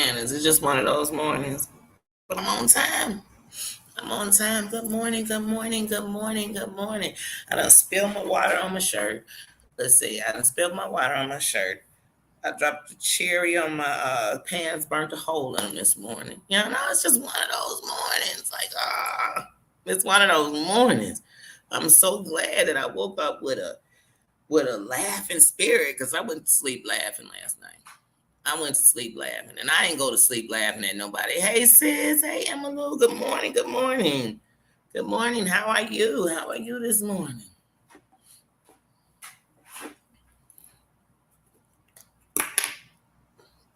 mornings. It's just one of those mornings. But I'm on time. I'm on time. Good morning, good morning, good morning, good morning. I done spilled my water on my shirt. Let's see, I done spilled my water on my shirt. I dropped the cherry on my pants, burnt a hole in them this morning. It's just one of those mornings. It's one of those mornings. I'm so glad that I woke up with a laughing spirit because I went to sleep laughing last night. I went to sleep laughing, and I ain't go to sleep laughing at nobody. Hey sis, hey Emma, good morning, good morning, good morning. How are you? How are you this morning?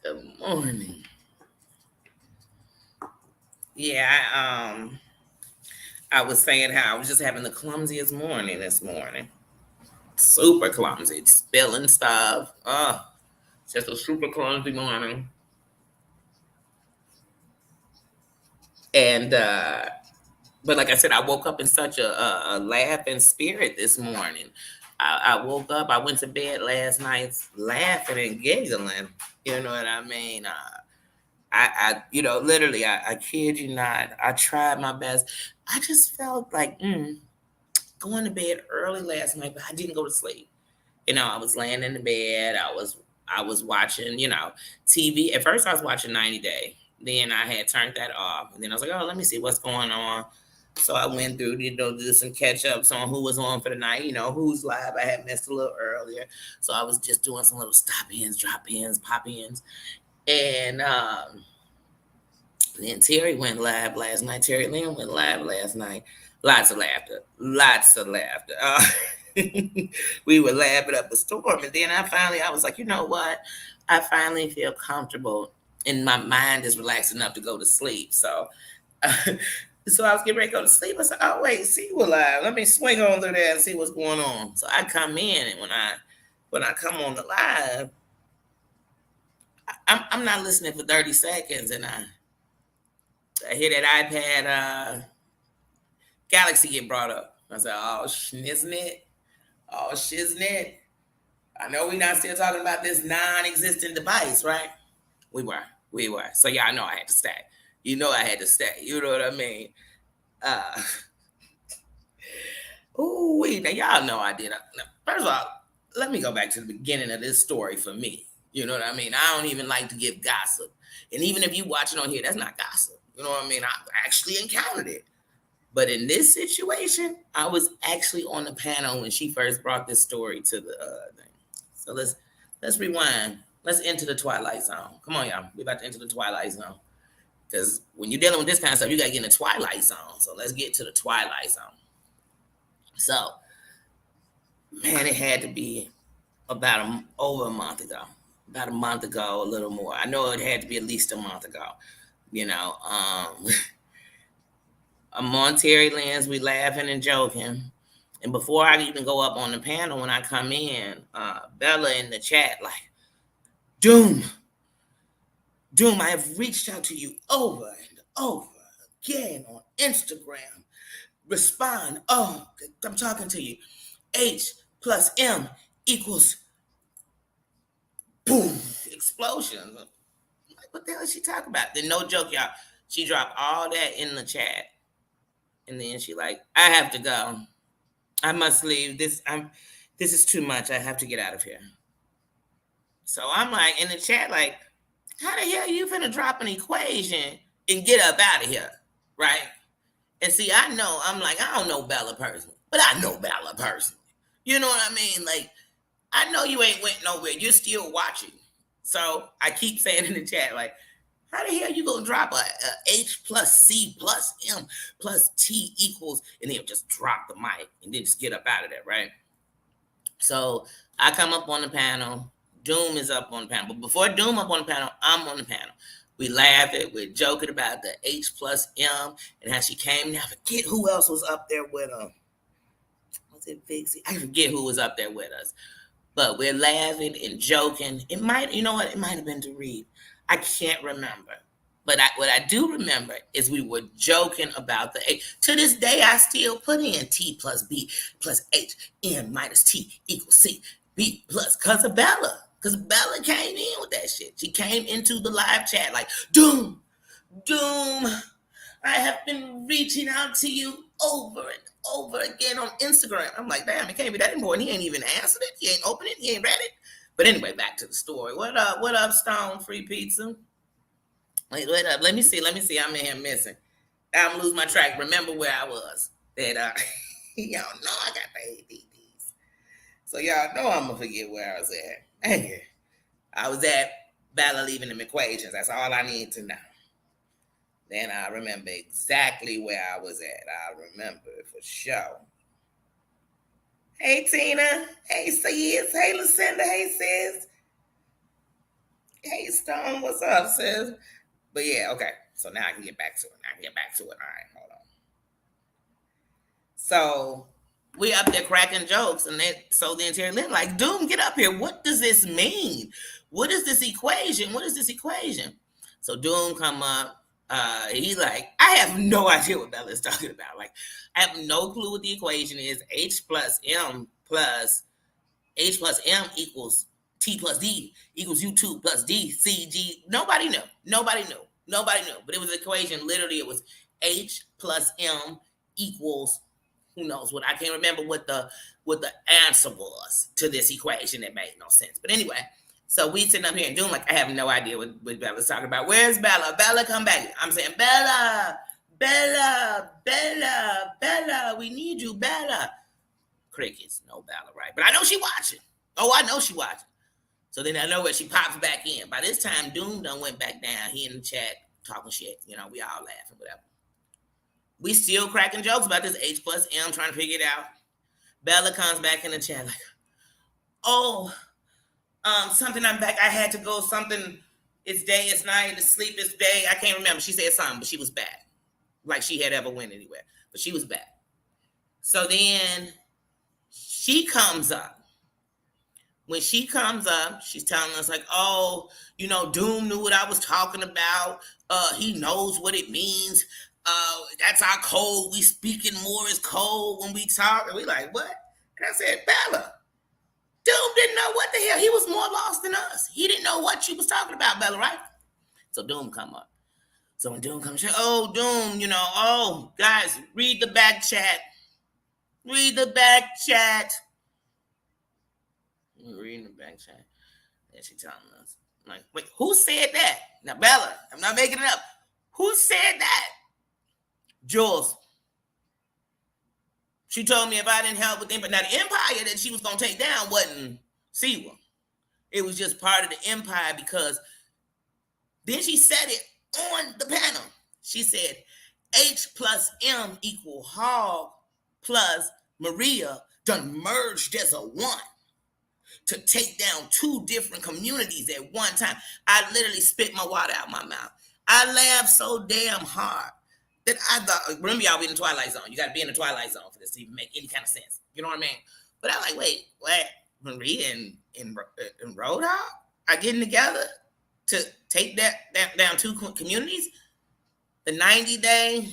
Good morning. Yeah, I was saying how I was just having the clumsiest morning this morning. Super clumsy, spilling stuff. Just a super clumsy morning. And but like I said, I woke up in such a laughing spirit this morning. I woke up, I went to bed last night laughing and giggling. You know what I mean? Literally, I kid you not, I tried my best. I just felt like going to bed early last night, but I didn't go to sleep. I was laying in the bed. I was watching, TV. At first, I was watching 90 Day. Then I had turned that off, and then I was like, oh, let me see what's going on. So I went through, did some catch ups on who was on for the night, who's live. I had missed a little earlier. So I was just doing some little stop ins, drop ins, pop ins. And then Terry went live last night. Terry Lynn went live last night. Lots of laughter. Lots of laughter. We were laughing up a storm. And then I was like, you know what? I finally feel comfortable and my mind is relaxed enough to go to sleep. So so I was getting ready to go to sleep. I said, oh wait, see we're live. Let me swing on through there and see what's going on. So I come in, and when I come on the live, I'm not listening for 30 seconds, and I hear that iPad Galaxy get brought up. I said, oh shiznit. Oh shiznit. I know we're not still talking about this non-existent device, right? We were. We were. So yeah, I know I had to stay. I had to stay. You know what I mean? Uh Now y'all know I did. First of all, let me go back to the beginning of this story for me. You know what I mean? I don't even like to give gossip. And even if you watch it on here, that's not gossip. You know what I mean? I actually encountered it. But in this situation, I was actually on the panel when she first brought this story to the thing. So let's rewind. Let's enter the Twilight Zone. Come on, y'all. We're about to enter the Twilight Zone. Because when you're dealing with this kind of stuff, you got to get in the Twilight Zone. So let's get to the Twilight Zone. So, man, it had to be over a month ago. About a month ago, a little more. I know it had to be at least a month ago. You know, I'm on Terry Lynn's, we laughing and joking. And before I even go up on the panel, when I come in, Bella in the chat, like, Doom, I have reached out to you over and over again on Instagram. Respond. Oh, I'm talking to you. H plus M equals boom, explosion. Like, what the hell is she talking about? Then no joke, y'all. She dropped all that in the chat. And then she like, I have to go. I must leave. This is too much. I have to get out of here. So I'm like in the chat, like, how the hell you finna drop an equation and get up out of here? Right? And see, I'm like, I don't know Bella personally, but I know Bella personally. You know what I mean? Like, I know you ain't went nowhere. You're still watching. So I keep saying in the chat, like, how the hell you gonna drop a H plus C plus M plus T equals, and then just drop the mic and then just get up out of there, right? So I come up on the panel. Doom is up on the panel. But before Doom up on the panel, I'm on the panel. We laughing, we're joking about the H plus M and how she came. Now I forget who else was up there with her. Was it Vixie? I forget who was up there with us. But we're laughing and joking. It might have been to read. I can't remember. But what I do remember is we were joking about the H. To this day, I still put in T plus B plus H, M minus T equals C, B plus, because of Bella. Because Bella came in with that shit. She came into the live chat like, Doom, Doom, I have been reaching out to you over and over again on Instagram. I'm like, damn, it can't be that important. He ain't even answered it. He ain't opened it. He ain't read it. But anyway, back to the story. What up? What up, Stone Free Pizza? Wait up. Let me see. I'm in here missing. I'm losing my track. Remember where I was. That y'all know I got the ADDs. So y'all know I'm gonna forget where I was at. Hey, I was at Bella leaving them equations. That's all I need to know. Then I remember exactly where I was at. I remember for sure. Hey, Tina. Hey, Sis. Hey, Lucinda. Hey, Sis. Hey, Stone. What's up, sis? But yeah, okay. So now I can get back to it. All right, hold on. So we up there cracking jokes, and so the interior lit like, Doom, get up here. What does this mean? What is this equation? So Doom come up. He like, I have no idea what Bella is talking about. Like, I have no clue what the equation is. H plus M equals T plus D equals U2 plus D, C, G. Nobody knew. But it was an equation. Literally, it was H plus M equals who knows what. I can't remember what the answer was to this equation that made no sense. But anyway, so we sitting up here and doing like, I have no idea what Bella's talking about. Where's Bella? Bella, come back. I'm saying, Bella, we need you, Bella. Crickets, no Bella, right? But I know she watching. Oh, I know she watching. So then I know where she pops back in. By this time, Doom done went back down. He in the chat talking shit. You know, we all laughing, whatever. We still cracking jokes about this H plus M, trying to figure it out. Bella comes back in the chat like, oh, something, I'm back. I had to go, something, it's day, it's night, it's sleep, it's day. I can't remember. She said something, but she was back. Like she had ever went anywhere. But she was back. So then she comes up. When she comes up, she's telling us like, oh, you know, Doom knew what I was talking about. He knows what it means. That's our code. We speak in Morse code when we talk. And we like, what? And I said, Bella, Doom didn't know what the hell. He was more lost than us. He didn't know what she was talking about, Bella, right? So Doom come up. So when Doom comes, she said, oh, Doom, you know, oh, guys, read the back chat. Reading the back chat. And she telling us, I'm like, wait, who said that? Now, Bella, I'm not making it up. Who said that? Jules. She told me if I didn't help with the empire. Now, the empire that she was going to take down wasn't Siwa. It was just part of the empire because then she said it on the panel. She said, H plus M equal Hog plus Maria done merged as a one to take down two different communities at one time. I literally spit my water out my mouth. I laughed so damn hard that I thought, remember y'all be in the Twilight Zone. You got to be in the Twilight Zone for this to even make any kind of sense. You know what I mean? But I was like, wait, what? Maria and Roadhog are getting together to take that down two communities? The 90-day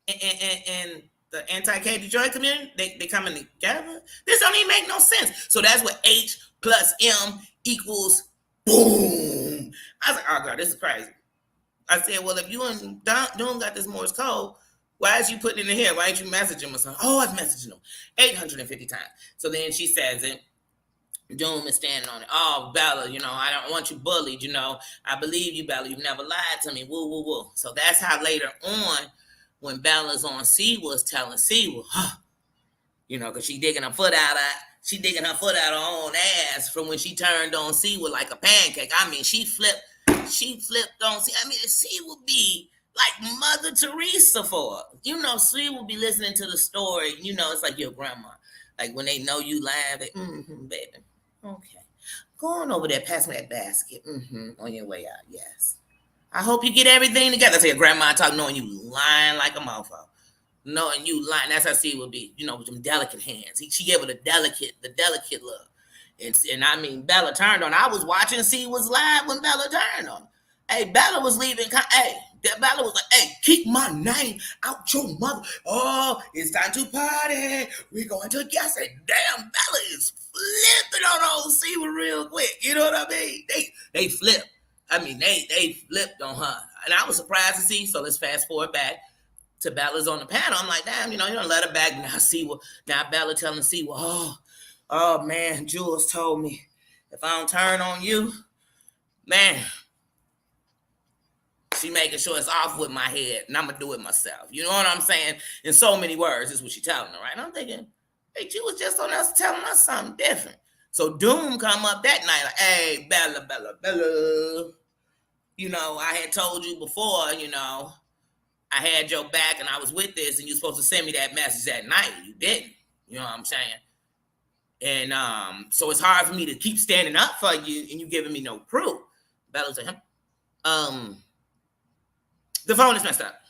and the anti-K Detroit community, they coming together? This don't even make no sense. So that's what H plus M equals boom. I was like, oh, God, this is crazy. I said, well, if you and Doom got this Morse code, why is you putting it in here? Why ain't you messaging him or something? Oh, I've messaged him 850 times. So then she says it. Doom is standing on it. Oh, Bella, you know, I don't want you bullied, you know. I believe you, Bella. You've never lied to me. Woo, woo, woo. So that's how later on, when Bella's on Siwa's telling Siwa, you know, because she digging her foot out her own ass from when she turned on Siwa like a pancake. I mean, she flipped on Siwa. I mean, Siwa be like Mother Teresa for her. You know, Siwa be listening to the story. You know, it's like your grandma. Like when they know you lying, they, baby. Okay. Go on over there, pass me that basket. On your way out, yes. I hope you get everything together. I say, grandma talk knowing you lying like a mofo. Knowing you lying. That's how she would be, you know, with them delicate hands. She gave her the delicate look. And I mean, Bella turned on. I was watching was live when Bella turned on. Hey, Bella was leaving. Hey, Bella was like, hey, keep my name out your mother. Oh, it's time to party. We're going to guess it. Damn, Bella is flipping on old Siwa real quick. You know what I mean? They flipped. I mean, they flipped on her, and I was surprised to see. So let's fast forward back to Bella's on the panel. I'm like, damn, you don't let her back. Now see what now Bella telling C, well, oh man, Jules told me if I don't turn on you, man, she making sure it's off with my head, and I'm gonna do it myself. You know what I'm saying? In so many words, is what she telling her, right? And I'm thinking, hey, she was just on us telling us something different. So Doom come up that night, like, hey, Bella, Bella, Bella. I had told you before, I had your back and I was with this, and you're supposed to send me that message that night. You didn't. You know what I'm saying? And so it's hard for me to keep standing up for you, and you giving me no proof. Bella's like, the phone is messed up.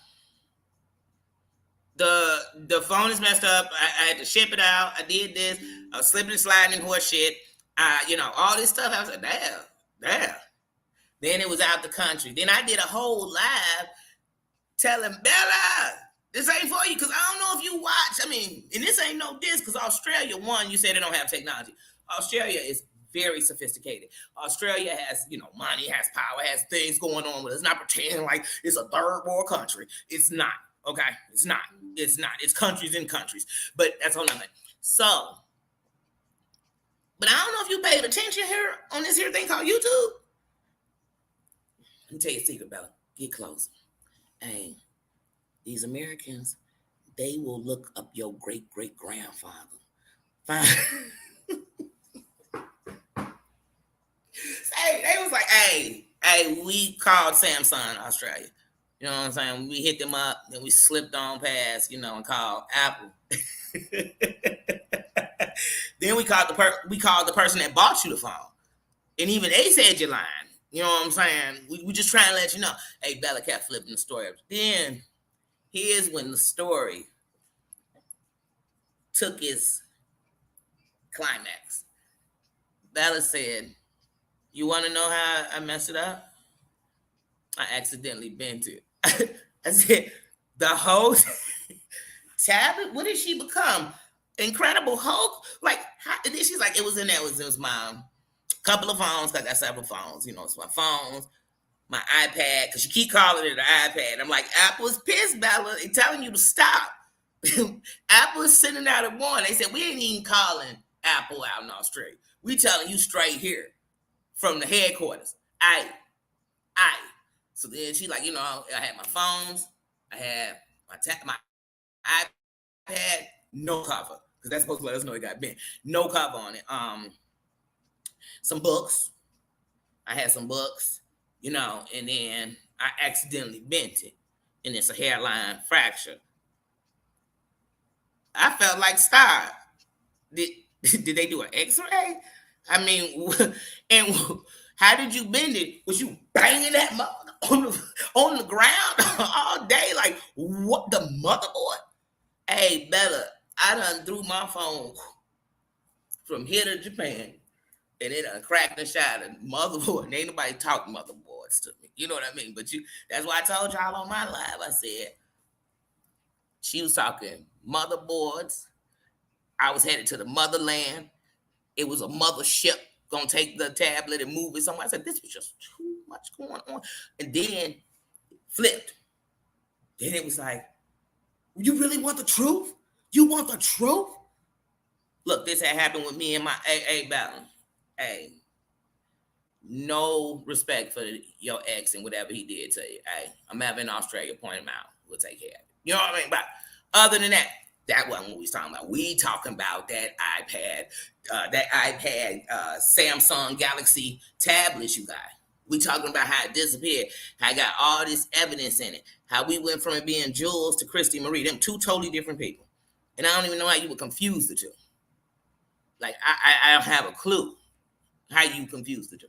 The phone is messed up. I had to ship it out. I did this. I was slipping and sliding in horse shit. All this stuff. I was like, damn. Then it was out the country. Then I did a whole live telling Bella, this ain't for you, because I don't know if you watch. I mean, and this ain't no diss, because Australia, one, you said they don't have technology. Australia is very sophisticated. Australia has, money, has power, has things going on with it. It's not pretending like it's a third world country. It's not. Okay? It's not. It's countries in countries. But that's all I'm saying. So, but I don't know if you paid attention here on this here thing called YouTube. Let me tell you a secret, Bella. Get close. Hey, these Americans, they will look up your great-great-grandfather. Fine. Hey, they was like, hey, we called Samsung Australia. You know what I'm saying? We hit them up, then we slipped on past, and called Apple. Then we called the person that bought you the phone. And even they said you're lying. You know what I'm saying? We just trying to let you know. Hey, Bella kept flipping the story up. Then here's when the story took its climax. Bella said, you want to know how I messed it up? I accidentally bent it. I said, the whole tablet? What did she become? Incredible Hulk? Like, she's like, it was in there. It was my couple of phones, because I got several phones. It's my phones, my iPad, because you keep calling it an iPad. I'm like, Apple's pissed, Bella. They're telling you to stop. Apple is sending out a warning. They said, we ain't even calling Apple out in Australia. We telling you straight here from the headquarters. Aye. So then she like, I had my phones, I had my iPad, no cover, because that's supposed to let us know it got bent. No cover on it. Some books. I had some books, and then I accidentally bent it, and it's a hairline fracture. I felt like Star. Did they do an X-ray? I mean, and how did you bend it? Was you banging that on the ground all day? Like, what, the motherboard? Hey, Bella, I done threw my phone from here to Japan, and it done cracked and shattered. Motherboard. And ain't nobody talk motherboards to me. You know what I mean? But that's why I told y'all on my live. I said, she was talking motherboards. I was headed to the motherland. It was a mothership gonna take the tablet and move it somewhere. I said, this was just too much going on. And then flipped. Then it was like, you really want the truth? You want the truth? Look, this had happened with me and my AA battle. Hey, no respect for your ex and whatever he did to you. Hey, I'm having Australia, point him out. We'll take care of it. You know what I mean? But other than that, that wasn't what we was talking about. We talking about that iPad, Samsung Galaxy tablets you got. We talking about how it disappeared, how it got all this evidence in it, how we went from it being Jules to Christy Marie, them two totally different people. And I don't even know how you would confuse the two. Like, I don't have a clue how you confuse the two.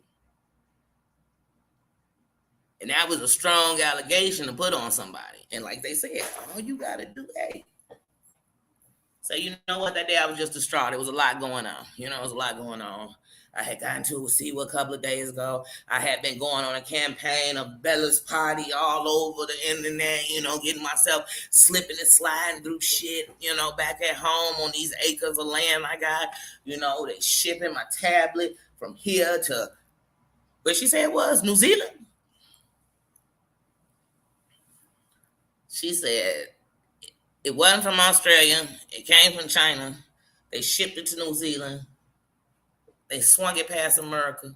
And that was a strong allegation to put on somebody. And like they said, all you got to do, hey. So, you know what, that day I was just distraught. There was a lot going on. It was a lot going on. I had gotten to a couple of days ago. I had been going on a campaign of Bella's Party all over the internet, getting myself slipping and sliding through shit, back at home on these acres of land I got. They shipping my tablet from here to What she said was New Zealand. She said it wasn't from Australia. It came from China. They shipped it to New Zealand. They swung it past America.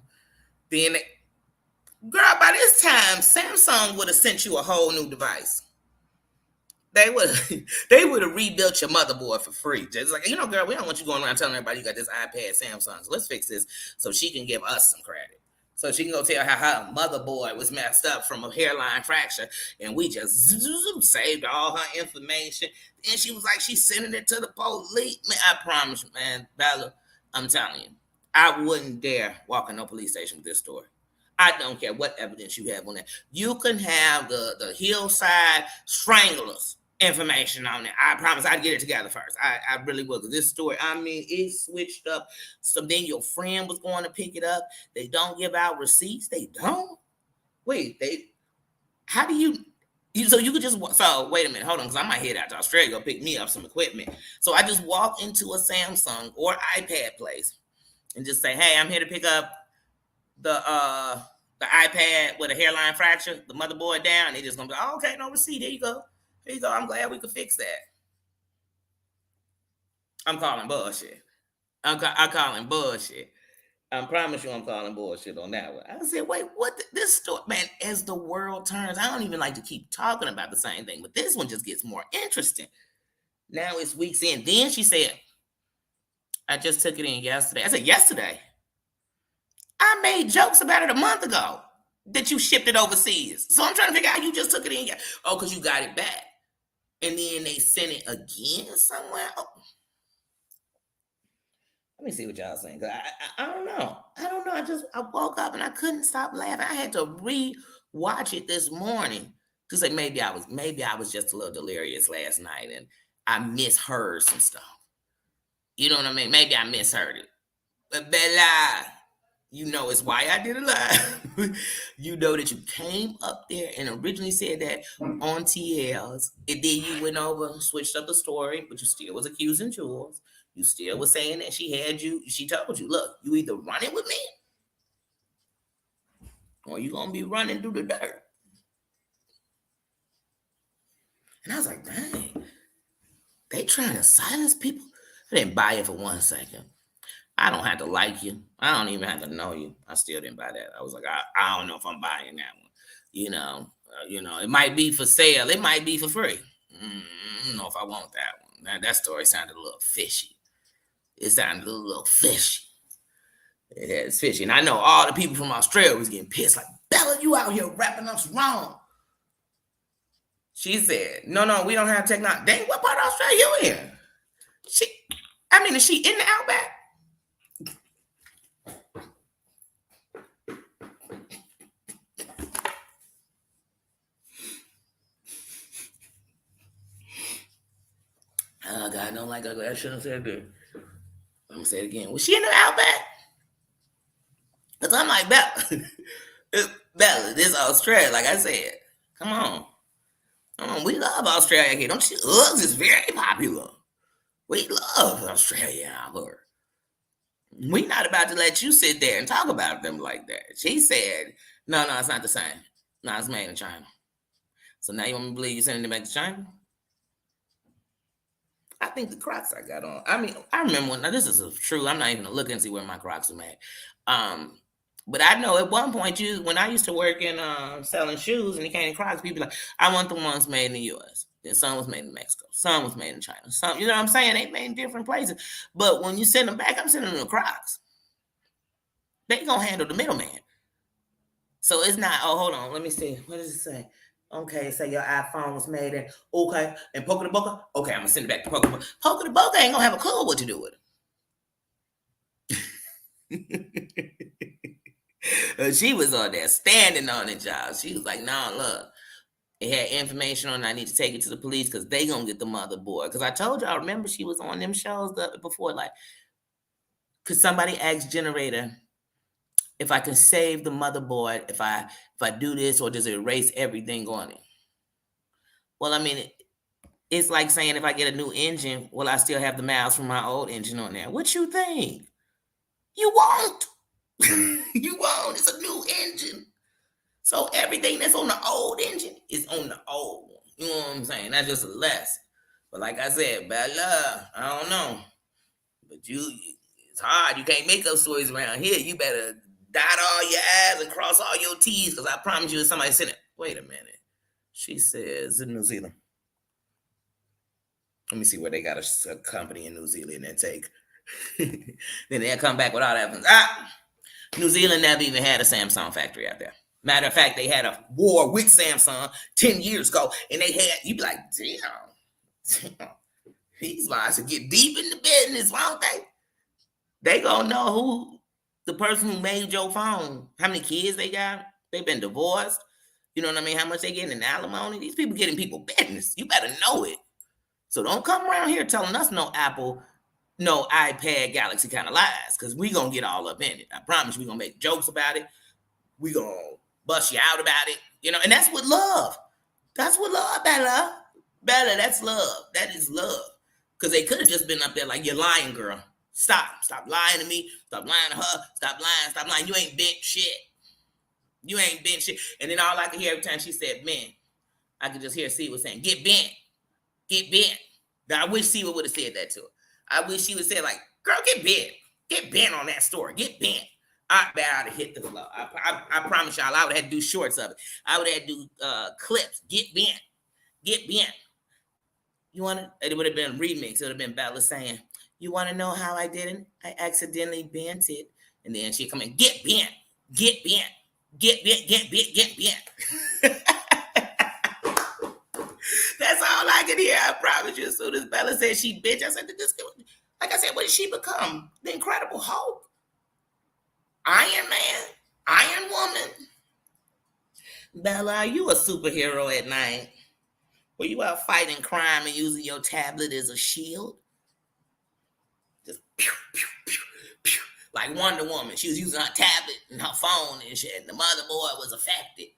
Then, girl, by this time, Samsung would have sent you a whole new device. They would they would have rebuilt your motherboard for free. Just like, girl, we don't want you going around telling everybody you got this iPad Samsung. So let's fix this so she can give us some credit. So she can go tell how her motherboard was messed up from a hairline fracture, and we just saved all her information. And she was like, she's sending it to the police. Man, I promise you, man, Bella, I'm telling you, I wouldn't dare walk in no police station with this story. I don't care what evidence you have on that. You can have the hillside stranglers information on it. I promise I'd get it together first. I really would. This story, I mean, it switched up. So then your friend was going to pick it up. They don't give out receipts. They don't. Wait, how do so you could just, so wait a minute, hold on, because I might head out to Australia, go pick me up some equipment. So I just walk into a Samsung or iPad place and just say, hey, I'm here to pick up the iPad with a hairline fracture, the motherboard down. They just gonna be, oh, okay, no receipt. There you go. There you go. I'm glad we could fix that. I'm calling bullshit. I'm calling bullshit. I promise you, I'm calling bullshit on that one. I said, wait, what? This story, man. As the world turns, I don't even like to keep talking about the same thing, but this one just gets more interesting. Now it's weeks in. Then she said, I just took it in yesterday. I said, yesterday? I made jokes about it a month ago that you shipped it overseas. So I'm trying to figure out how you just took it in. Oh, because you got it back. And then they sent it again somewhere. Oh. Let me see what y'all saying. I don't know. I don't know. I woke up and I couldn't stop laughing. I had to re-watch it this morning to say maybe I was just a little delirious last night and I misheard some stuff. You know what I mean? Maybe I misheard it. But Bella, you know it's why I did it live. You know that you came up there and originally said that on TLs, and then you went over, switched up the story, but you still was accusing Jules. You still was saying that she told you, look, you either running with me or you gonna be running through the dirt. And I was like, dang, they trying to silence people? I didn't buy it for 1 second. I don't have to like you. I don't even have to know you. I still didn't buy that. I was like, I don't know if I'm buying that one. It might be for sale. It might be for free. I don't know if I want that one. That story sounded a little fishy. It sounded a little fishy. It's fishy. And I know all the people from Australia was getting pissed. Like, Bella, you out here rapping us wrong. She said, no, we don't have technology. Dang, what part of Australia you in? Is she in the Outback? Oh, God, I don't like ugly. I shouldn't have said that. I'm going to say it again. Was she in the Outback? Because I'm like, Bella, this is Australia, like I said. Come on. We love Australia here. Don't you? Uggs is very popular. We love Australia out here. We not about to let you sit there and talk about them like that. She said, no, it's not the same. No, it's made in China. So now you want me to believe you're sending it back to China? I think the Crocs I got on. I remember when. Now this is true. I'm not even gonna look and see where my Crocs are made. But I know at one point, when I used to work in selling shoes and it came to Crocs, people like, I want the ones made in the U.S. Then some was made in Mexico, some was made in China. Some, you know what I'm saying? They made in different places. But when you send them back, I'm sending them to Crocs. They gonna handle the middleman. So it's not. Oh, hold on. Let me see. What does it say? Okay, say your iPhone was made in, okay, and Poker the Boca. Okay, I'm gonna send it back to Poker the Boca. Poker the Boca ain't gonna have a clue what to do with it. She was on there standing on it, y'all. She was like, no, look, it had information on it. I need to take it to the police because they gonna get the motherboard. Because I told y'all, remember she was on them shows before, like, could somebody ask Generator if I can save the motherboard if I do this, or does it erase everything on it? Well, it's like saying if I get a new engine, will I still have the miles from my old engine on there? What you think? You won't. You won't. It's a new engine. So everything that's on the old engine is on the old one. You know what I'm saying? That's just a lesson. But like I said, bad luck. I don't know. But it's hard. You can't make up stories around here. You better dot all your I's and cross all your T's, because I promise you, if somebody said it. Wait a minute. She says in New Zealand. Let me see where they got a company in New Zealand that take. Then they'll come back with all that. New Zealand never even had a Samsung factory out there. Matter of fact, they had a war with Samsung 10 years ago, and they had, you'd be like, damn, these guys will get deep in the business, won't they? They gonna know who the person who made your phone, how many kids they got, they've been divorced, you know what I mean, how much they getting in alimony. These people getting people business. You better know it. So don't come around here telling us no Apple, no iPad Galaxy kind of lies, because we gonna get all up in it. I promise we gonna make jokes about it. We gonna bust you out about it, and that's what love. That's what love, Bella. Bella, that's love. That is love. Because they could have just been up there like, you're lying, girl. Stop lying to me. Stop lying to her. Stop lying. You ain't bent shit. You ain't bent shit. And then all I could hear every time she said "man," I could just hear Siwa saying, "Get bent. Get bent." Now, I wish Siwa would have said that to her. I wish she would say, like, girl, get bent. Get bent on that story. Get bent. I bet I'd have hit the floor. I promise y'all, I would have had to do shorts of it. I would have had to do clips. Get bent. Get bent. You want to? It would have been a remix. It would have been Bella saying, "You want to know how I did it? I accidentally bent it." And then she'd come in, "Get bent. Get bent. Get bent. Get bent. Get bent." That's all I could hear. I promise you. As soon as Bella said she bitch, I said, like I said, what did she become? The Incredible Hulk? Iron Man? Iron Woman? Bella, are you a superhero at night? Were you out fighting crime and using your tablet as a shield? Just pew, pew, pew, pew. Like Wonder Woman. She was using her tablet and her phone and shit, and the motherboard was affected.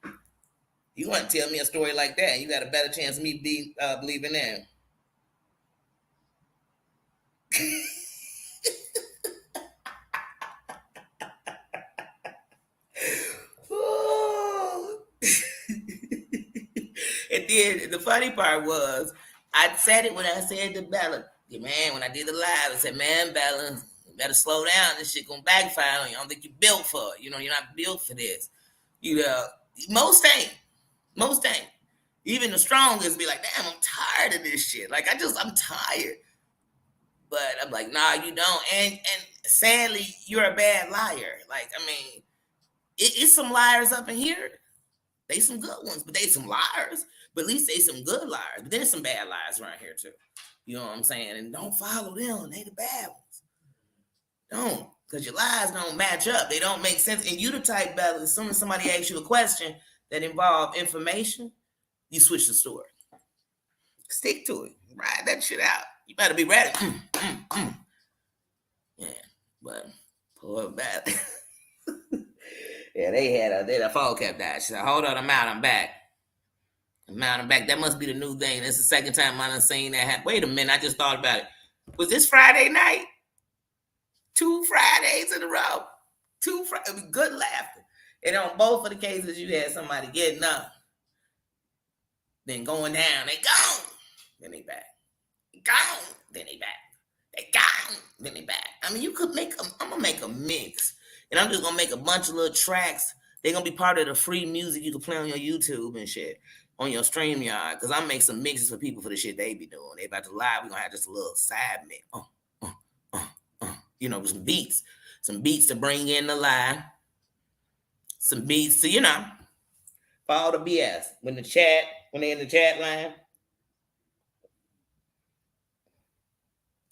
You want to tell me a story like that, you got a better chance of me believing that. And then the funny part was, I said it when I said to Bella, man, when I did the live, I said, man, Bella, you better slow down. This shit gonna backfire on you. I don't think you're built for it. You're not built for this. Most ain't. Even the strongest be like, damn, I'm tired of this shit. Like, I'm tired. But I'm like, nah, you don't. And sadly, you're a bad liar. Like, I mean, it's some liars up in here. They some good ones, but they some liars. But at least they some good liars. But there's some bad liars around here too. You know what I'm saying? And don't follow them. They the bad ones. Don't. Because your lies don't match up. They don't make sense. And you the type, Bella, as soon as somebody asks you a question that involves information, you switch the story. Stick to it. Ride that shit out. You better be ready. Yeah. But poor Bella. Yeah, they had a phone kept out. She said, hold on, I'm out, I'm back. That must be the new thing. That's the second time I done seen that happen. Wait a minute, I just thought about it. Was this Friday night? 2 Fridays in a row. Good laughter. And on both of the cases, you had somebody getting up, then going down. They gone. Then they back. Gone. Then they back. They gone. Then they back. I mean, you could I'm going to make a mix. And I'm just going to make a bunch of little tracks. They're going to be part of the free music you can play on your YouTube and shit, on your StreamYard. Because I'm make some mixes for people for the shit they be doing. They about to live. We're going to have just a little side mix. Some beats. Some beats to bring in the live. Some beats to, for all the BS. When they in the chat line.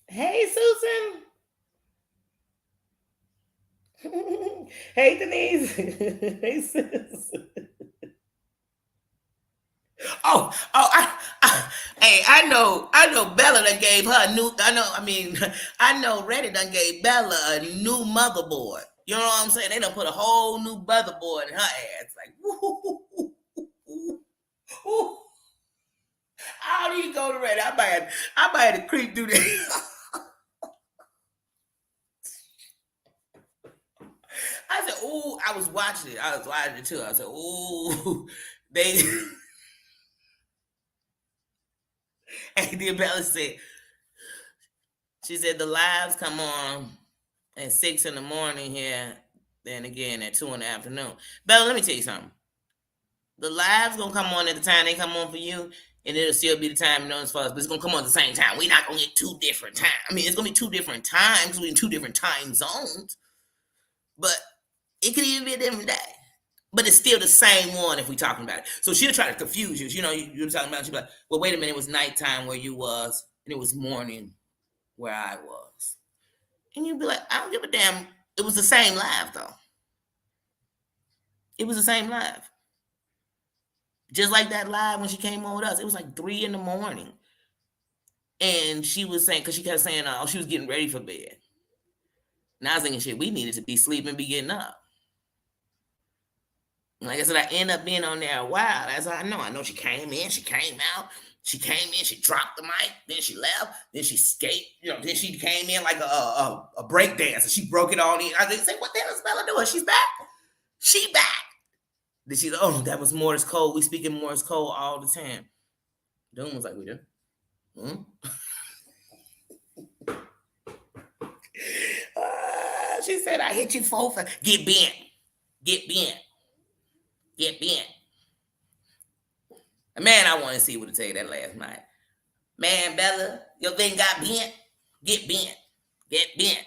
Hey, Susan. Hey, Denise. Hey, sis. I know Bella done gave her a new, I know Reddit done gave Bella a new motherboard. You know what I'm saying? They done put a whole new motherboard in her ass. Like, woo. How do you go to Reddit? I might have to creep through there. I said, ooh, I was watching it. I was watching it too. I said, ooh, they. And then Bella said, she said the lives come on at 6 in the morning here, then again at 2 in the afternoon. Bella, let me tell you something. The lives gonna come on at the time they come on for you, and it'll still be the time as far as, but it's gonna come on at the same time. We're not gonna get two different times. I mean, it's gonna be two different times, we're in two different time zones, but it could even be a different day. But it's still the same one if we're talking about it. So she'll try to confuse you. You know, you're talking about, she'll be like, well, wait a minute, it was nighttime where you was, and it was morning where I was. And you'd be like, I don't give a damn. It was the same live, though. It was the same live. Just like that live when she came on with us. It was like 3 in the morning. And she was saying, because she kept saying, oh, she was getting ready for bed. And I was thinking, shit, we needed to be sleeping, be getting up. Like I said, I end up being on there a while. That's how I know. I know she came in, she came out, she came in, she dropped the mic, then she left, then she skate, then she came in like a break dancer. She broke it all in. I didn't say, what the hell is Bella doing? She's back. She back. Then she's like, oh, that was Morse code. We speak in Morse code all the time. Doom was like, we do. Hmm? She said, I hit you for get bent. Get bent. Get bent. Man, I want to see what to tell you that last night. Man, Bella, your thing got bent. Get bent. Get bent.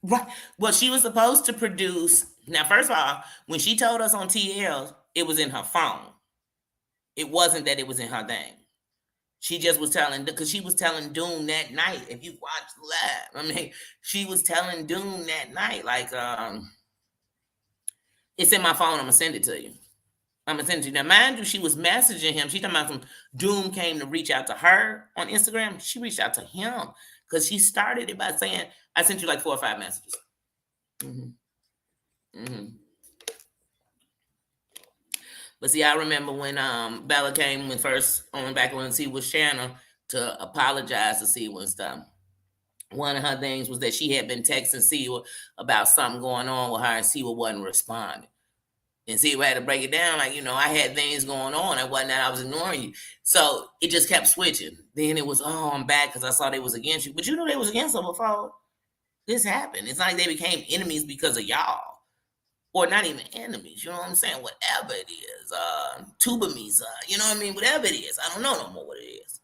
Right. Well, she was supposed to produce. Now, first of all, when she told us on TL, it was in her phone. It wasn't that it was in her thing. She just was telling, because she was telling Doom that night. If you watch live, I mean, she was telling Doom that night, like, it's in my phone. I'm gonna send it to you. I'm gonna send it to you. Now, mind you, she was messaging him. She talking about some Doom came to reach out to her on Instagram. She reached out to him because she started it by saying, "I sent you like 4 or 5 messages." Mm-hmm. Mm-hmm. But see, I remember when Bella came when first on back when she was Shanna to apologize to Siwa and stuff. One of her things was that she had been texting Siwa about something going on with her, and Siwa wasn't responding. And Siwa had to break it down, like, I had things going on. It wasn't that I was ignoring you. So it just kept switching. Then it was, oh, I'm back because I saw they was against you. But you know they was against her before this happened. It's not like they became enemies because of y'all. Or not even enemies, you know what I'm saying? Whatever it is, tubamies, you know what I mean? Whatever it is, I don't know no more what it is.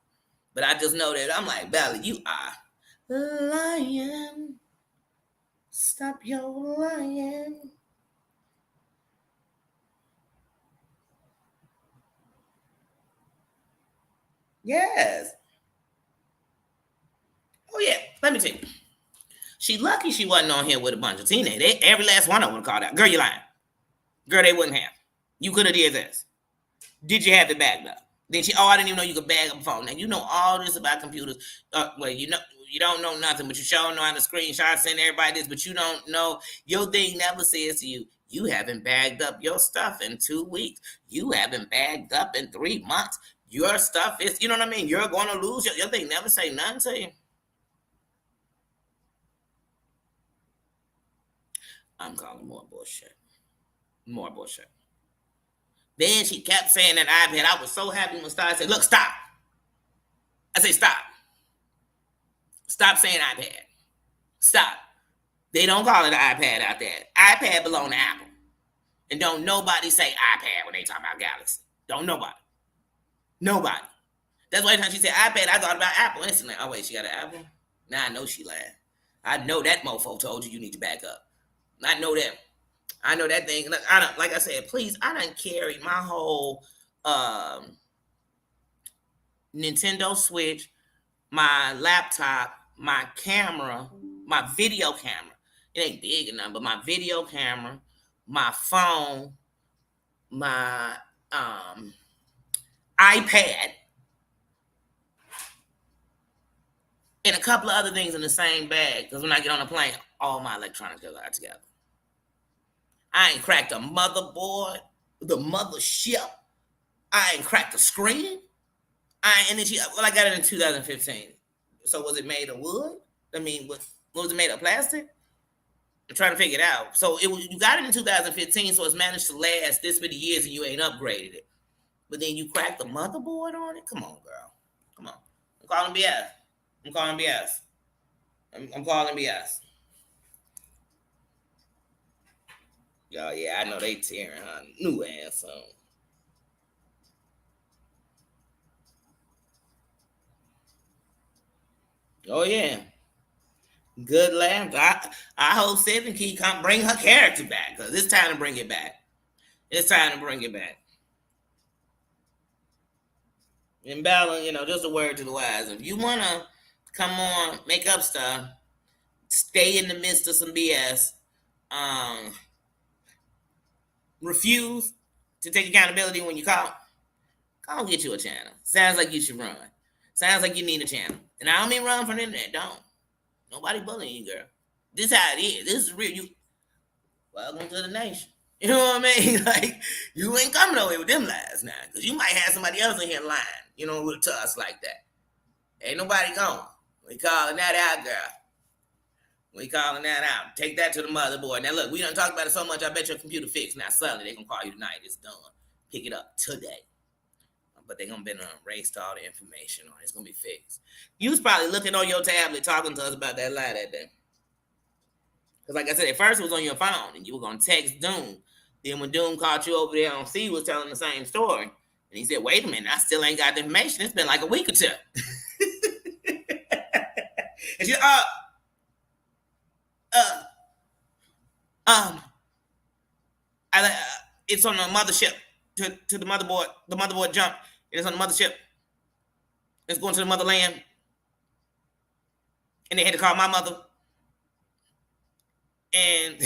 But I just know that I'm like, Bella, you are lying. Stop your lying. Yes. Oh yeah. Let me tell you. She lucky she wasn't on here with a bunch of teenagers. Every last one of them would call out, girl, you lying. Girl, they wouldn't have. You could have did this. Did you have it bagged up? Then she, oh, I didn't even know you could bag up a phone. Now you know all this about computers. Well, you don't know nothing, but you sure know how to screenshot, send everybody this, but you don't know. Your thing never says to you, you haven't bagged up your stuff in 2 weeks. You haven't bagged up in 3 months. Your stuff is, you know what I mean? You're going to lose. Your thing never say nothing to you. I'm calling more bullshit. More bullshit. Then she kept saying that iPad. I was so happy when Star said, look, stop. I say, stop. Stop saying iPad. Stop. They don't call it an iPad out there. iPad belong to Apple. And don't nobody say iPad when they talk about Galaxy. Don't nobody. Nobody. That's why every time she said iPad, I thought about Apple instantly. Oh, wait, she got an Apple? Now I know she lying. I know that mofo told you need to back up. I know that. I know that thing. Like I said, please, I done carried my whole Nintendo Switch, my laptop, my camera, my video camera. It ain't big enough, but my video camera, my phone, my iPad, and a couple of other things in the same bag. Because when I get on a plane, all my electronics go out together. I ain't cracked a motherboard, the mothership. I ain't cracked the screen. And then I got it in 2015. So was it made of wood? I mean, what was it made of? Plastic? I'm trying to figure it out. So you got it in 2015, so it's managed to last this many years, and you ain't upgraded it. But then you cracked the motherboard on it. Come on, girl. Come on. I'm calling BS. I'm calling BS. I'm calling BS. Oh yeah, I know they tearing her new ass on. Oh yeah, good laugh. I hope Seven Key come bring her character back because it's time to bring it back. It's time to bring it back. And Bella, just a word to the wise. If you wanna come on, make up stuff, stay in the midst of some BS, um, refuse to take accountability when you call, go and get you a channel. Sounds like you should run. Sounds like you need a channel. And I don't mean run from the internet. Don't. Nobody bullying you, girl. This how it is. This is real. You welcome to the nation. You know what I mean? Like you ain't coming away with them lies now, because you might have somebody else in here lying. To us like that. Ain't nobody going. We calling that out, girl. We calling that out. Take that to the motherboard. Now look, we done talked about it so much. I bet your computer fixed. Now suddenly they gonna call you tonight. It's done. Pick it up today. But they're gonna be erased all the information on it. It's gonna be fixed. You was probably looking on your tablet talking to us about that lie that day. Because like I said, at first it was on your phone and you were gonna text Doom. Then when Doom caught you over there on C, was telling the same story. And he said, wait a minute, I still ain't got the information. It's been like a week or two. And she, um, it's on the mothership to the motherboard. The motherboard jumped. It's on the mothership. It's going to the motherland. And they had to call my mother. And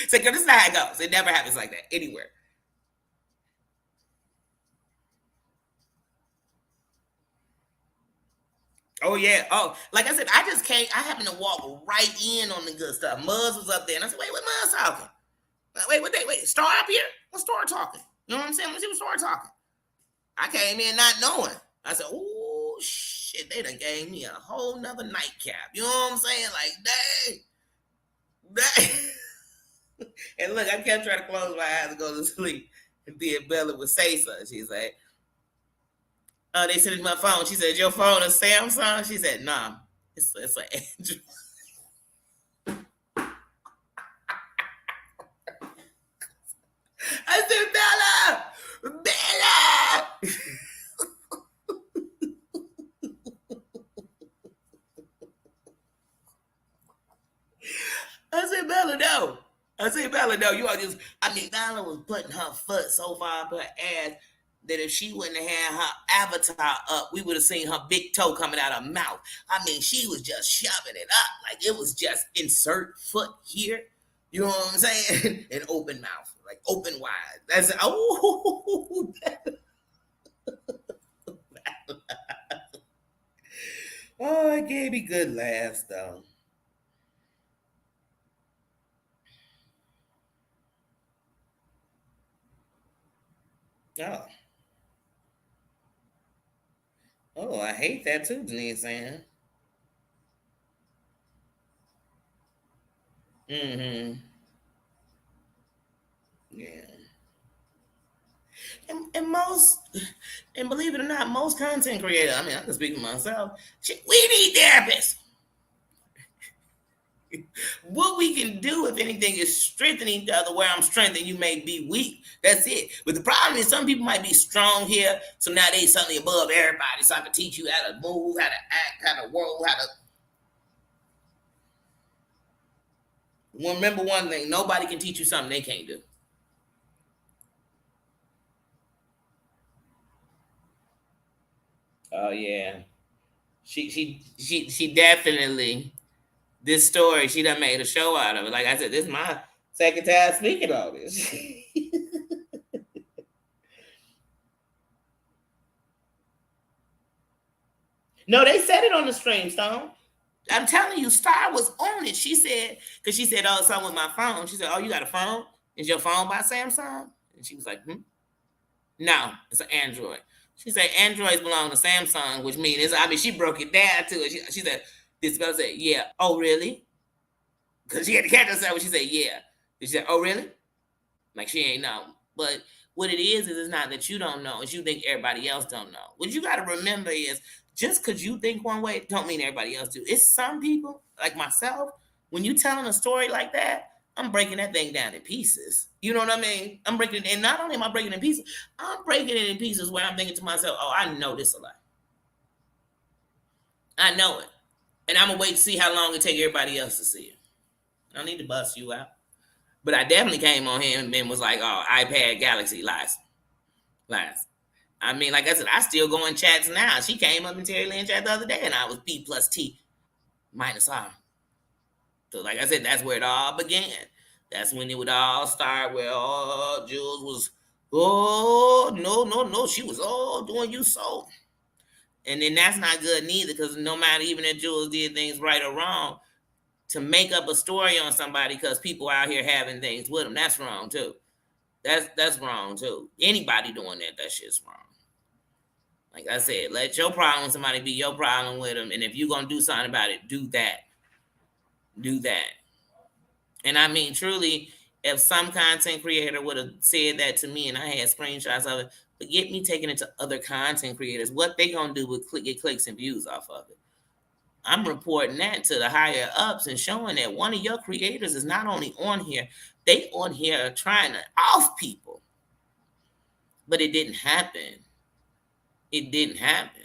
say, girl, this is how it goes. It never happens like that anywhere. Oh yeah. Oh, like I said, I just came. I happened to walk right in on the good stuff. Muzz was up there, and I said, "Wait, what Muzz talking? Wait, Star up here? What Star talking? You know what I'm saying? Let's see what Star talking." I came in not knowing. I said, "Oh shit, they done gave me a whole nother nightcap." You know what I'm saying? Like, dang. And look, I kept trying to close my eyes and go to sleep. And then Bella would say something. She's like, they sent it to my phone. She said, your phone a Samsung? She said, nah, it's an Android. I said, Bella! I said, Bella, no. I said, Bella, no. You are just, Bella was putting her foot so far up her ass that if she wouldn't have had her avatar up, we would have seen her big toe coming out her mouth. She was just shoving it up. Like it was just insert foot here. You know what I'm saying? And open mouth. Like open wide. That's oh oh, it gave me good laughs though. Oh. Oh, I hate that too, Denise saying. Mm-hmm. Yeah. And believe it or not, most content creators, I can speak for myself, we need therapists. What we can do, if anything, is strengthening each other. Where I'm strengthening, you may be weak. That's it. But the problem is, some people might be strong here, so now they suddenly above everybody. So I can teach you how to move, how to act, how to roll, how to. Remember one thing: nobody can teach you something they can't do. Oh yeah, she definitely. This story, she done made a show out of it. Like I said, this is my second time speaking on this. No, they said it on the stream, Stone. I'm telling you, Star was on it. She said, because she said, oh, something with my phone. She said, oh, you got a phone? Is your phone by Samsung? And she was like, hmm? No, it's an Android. She said Androids belong to Samsung, which means I mean she broke it down to it. She said this girl said, yeah. Oh really? Because she had to catch herself when she said yeah. She said, oh really? Like she ain't know. But what it is it's not that you don't know, it's you think everybody else don't know. What you gotta remember is just because you think one way don't mean everybody else do. It's some people, like myself, when you telling a story like that, I'm breaking that thing down in pieces. You know what I mean? I'm breaking it, and not only am I breaking it in pieces, I'm breaking it in pieces where I'm thinking to myself, oh, I know this a lot. I know it. And I'm gonna wait to see how long it take everybody else to see it. I don't need to bust you out. But I definitely came on him and was like, oh, iPad Galaxy lies. Lies. I mean, like I said, I still go in chats now. She came up in Terry Lynn chat the other day and I was B plus T minus R. So like I said, that's where it all began. That's when it would all start where oh Jules was, oh no, no, no, she was all doing you so. And then that's not good neither, because no matter even if Jules did things right or wrong, to make up a story on somebody because people out here having things with them, that's wrong too. That's wrong too. Anybody doing that, that shit's wrong. Like I said, let your problem with somebody be your problem with them, and if you're gonna do something about it, do that. Do that. And I mean, truly, if some content creator would have said that to me and I had screenshots of it, forget me taking it to other content creators. What they gonna do with get clicks and views off of it? I'm reporting that to the higher ups and showing that one of your creators is not only on here, they on here trying to off people. But it didn't happen. It didn't happen.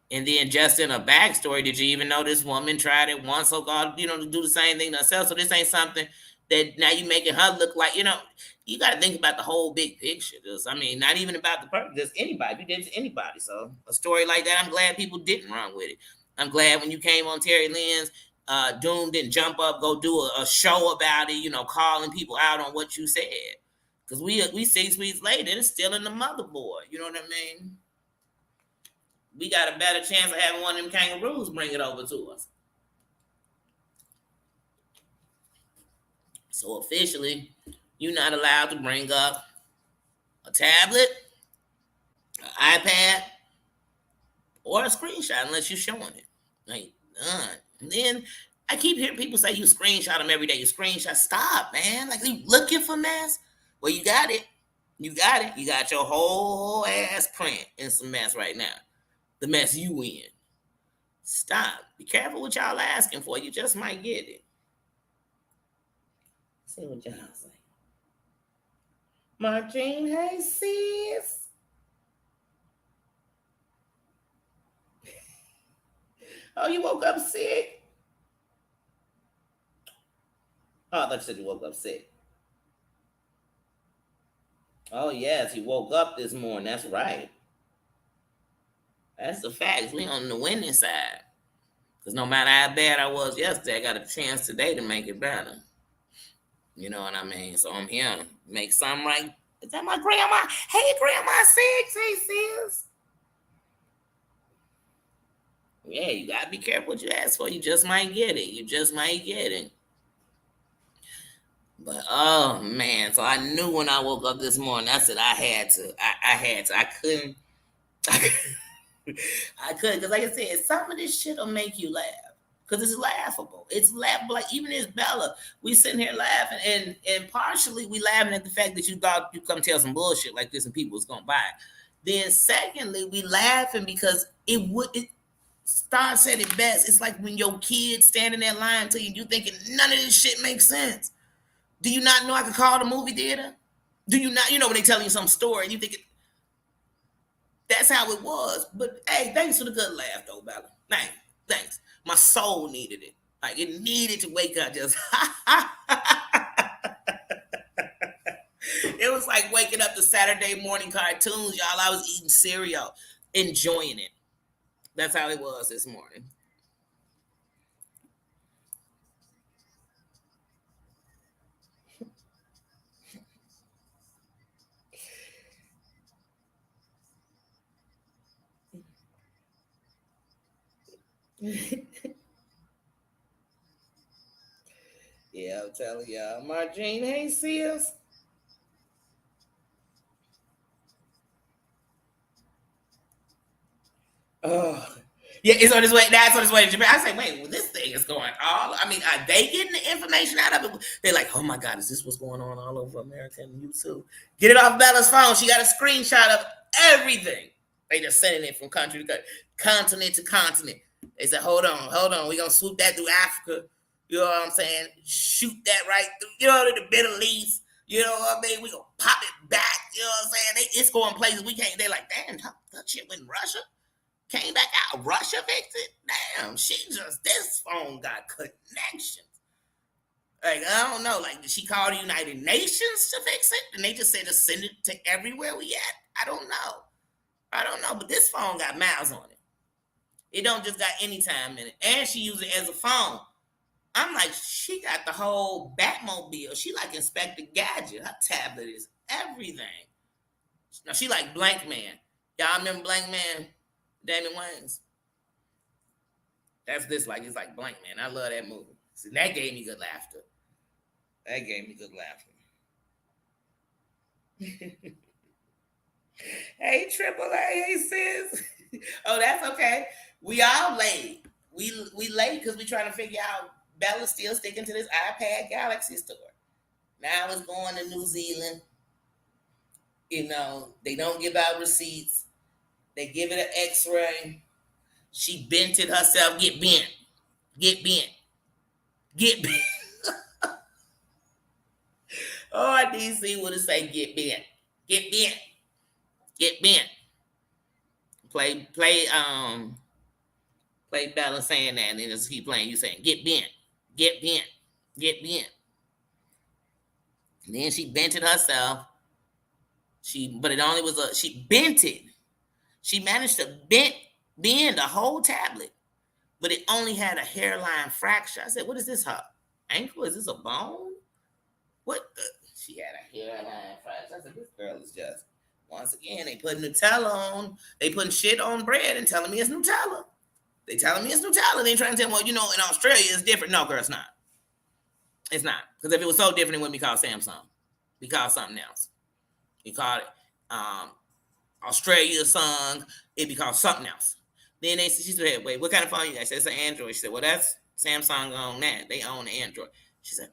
And then just in a backstory, did you even know this woman tried it once, so God, to do the same thing to herself? So this ain't something that now you making her look like, you got to think about the whole big picture. Just, I mean, not even about the person, just anybody. You did it to anybody. So a story like that, I'm glad people didn't run with it. I'm glad when you came on Terry Lynn's, Doom didn't jump up, go do a show about it, calling people out on what you said. Because we 6 weeks later, it's still in the motherboard. You know what I mean? We got a better chance of having one of them kangaroos bring it over to us. So officially, you're not allowed to bring up a tablet, an iPad, or a screenshot unless you're showing it. Like, and then I keep hearing people say you screenshot them every day. You screenshot. Stop, man. Like, you looking for mess? Well, you got it. You got it. You got your whole ass print in some mess right now. The mess you in. Stop. Be careful what y'all asking for. You just might get it. See what y'all say. Martine, hey sis. Oh, you woke up sick? Oh, I thought you said you woke up sick. Oh, yes, you woke up this morning. That's right. That's the facts. We on the winning side. Because no matter how bad I was yesterday, I got a chance today to make it better. You know what I mean? So I'm here to make something right. Is that my grandma? Hey, Grandma Six. Hey, sis. Yeah, you got to be careful what you ask for. You just might get it. You just might get it. But oh man, so I knew when I woke up this morning, I said I had to. I had to. I couldn't. I couldn't because, like I said, some of this shit will make you laugh because it's laughable. It's laughable. Like even as Bella, we sitting here laughing, and partially we laughing at the fact that you thought you come tell some bullshit like this and people was gonna buy it. Then secondly, we laughing because it would. Star said it best. It's like when your kids stand in that line to you, you thinking none of this shit makes sense. Do you not know I could call the movie theater? Do you not? When they tell you some story, and you think that's how it was. But hey, thanks for the good laugh, though, Bella. Thanks. My soul needed it. Like it needed to wake up. Just it was like waking up to Saturday morning cartoons, y'all. I was eating cereal, enjoying it. That's how it was this morning. Yeah, I'm telling y'all. Marjane, hey, sis. Oh, yeah, it's on its way. That's on its way to Japan. I say, wait, well, this thing is going all. I mean, are they getting the information out of it? They're like, oh my God, is this what's going on all over America and you too? Get it off Bella's phone. She got a screenshot of everything. They just sending it from country to country, continent to continent. They said, hold on. We're going to swoop that through Africa. You know what I'm saying? Shoot that right through, to the Middle East. You know what I mean? We're going to pop it back. You know what I'm saying? It's going places we can't. They're like, damn, that shit went in Russia. Came back out. Russia fixed it? Damn, this phone got connections. Like, I don't know. Like, did she call the United Nations to fix it? And they just said to send it to everywhere we at? I don't know. But this phone got miles on it. It don't just got any time in it. And she used it as a phone. I'm like, she got the whole Batmobile. She like Inspector Gadget. Her tablet is everything. Now, she like Blank Man. Y'all remember Blank Man? Damon Wayans. That's this like, it's like Blank Man. I love that movie. See, that gave me good laughter. Hey, Triple A, hey sis. Oh, that's okay. We all late. We late because we trying to figure out Bella's still sticking to this iPad Galaxy store. Now it's going to New Zealand. They don't give out receipts. They give it an X-ray. She bent it herself. Get bent. Oh, DC would have say get bent. Play Bella saying that, and then just keep playing. You saying get bent. And then she bent it herself. But it only was she bent it. She managed to bend the whole tablet, but it only had a hairline fracture. I said, what is this, her ankle? Is this a bone? What the? She had a hairline fracture. I said, this girl is just, once again, they put Nutella on. They putting shit on bread and telling me it's Nutella. They telling me it's Nutella. They trying to tell me, well, in Australia it's different. No, girl, it's not. It's not. Because if it was so different, it wouldn't be called Samsung. It'd be called something else. You called it Australia song, it'd be called something else. Then she said, wait, what kind of phone you got? I said, it's an Android. She said, well, that's Samsung on that. They own the Android. She said,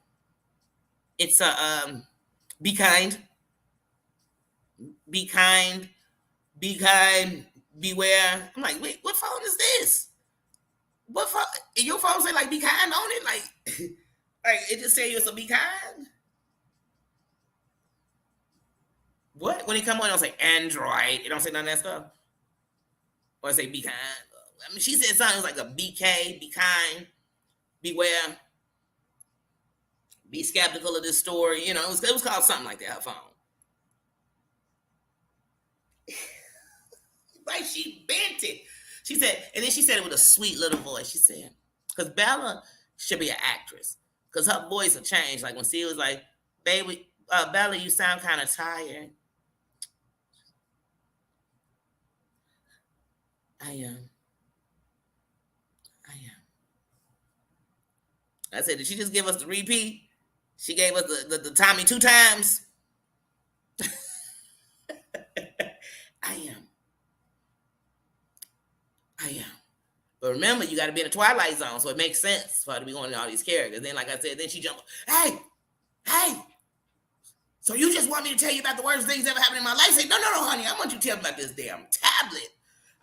it's a be kind, beware. I'm like, wait, what phone is this? What phone? Your phone say like be kind on it? Like, like it just say it's a be kind? What? When it come on, it don't say Android. It don't say none of that stuff. Or it say be kind. I mean, she said something like a BK, be kind, beware, be skeptical of this story. It was called something like that, her phone. Like she bent it. She said, and then she said it with a sweet little voice. She said, because Bella should be an actress. Because her voice will change. Like when she was like, baby, Bella, you sound kind of tired. I am. I said, did she just give us the repeat? She gave us the Tommy 2 times. I am. But remember, you got to be in the Twilight Zone, so it makes sense for her to be going to all these characters. Then, like I said, then she jumped. Hey. So you just want me to tell you about the worst things ever happened in my life? Say, no, honey. I want you to tell me about this damn tablet.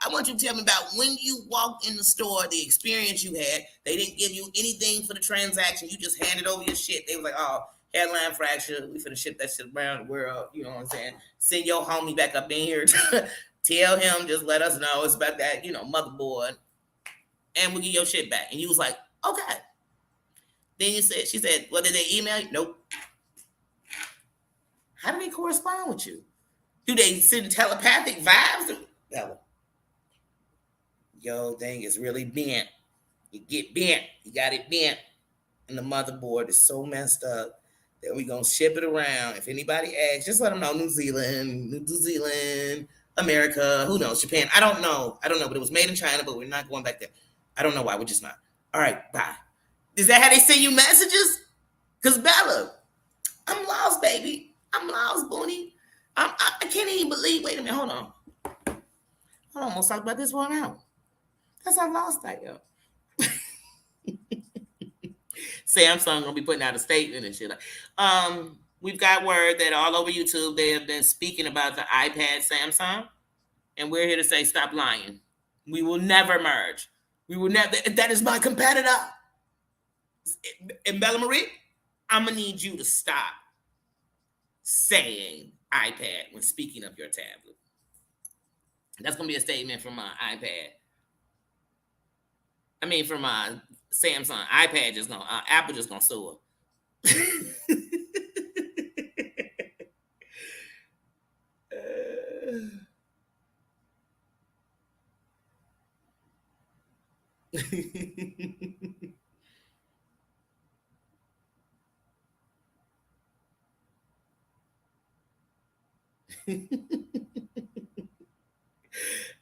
I want you to tell me about when you walked in the store, the experience you had. They didn't give you anything for the transaction. You just handed over your shit. They was like, oh, hairline fracture. We finna ship that shit around the world. You know what I'm saying? Send your homie back up in here. Tell him, just let us know it's about that, motherboard. And we'll get your shit back. And you was like, okay. Then she said, well, did they email you? Nope. How do they correspond with you? Do they send telepathic vibes? No. Yo, thing is really bent. You get bent. You got it bent. And the motherboard is so messed up that we're going to ship it around. If anybody asks, just let them know New Zealand, America, who knows, Japan. I don't know, but it was made in China, but we're not going back there. I don't know why, we're just not. All right, bye. Is that how they send you messages? Because Bella, I'm lost, baby. I'm lost, Booney. I can't even believe, wait a minute, hold on. I'm almost talked about this one out. That's how lost I am. Samsung gonna be putting out a statement and shit. We've got word that all over YouTube they have been speaking about the iPad Samsung, and we're here to say stop lying. We will never merge. We will never. That is my competitor. And Bella Marie, I'm gonna need you to stop saying iPad when speaking of your tablet. That's gonna be a statement from my iPad. I mean, from my Samsung. iPad just gonna Apple just gonna sue her.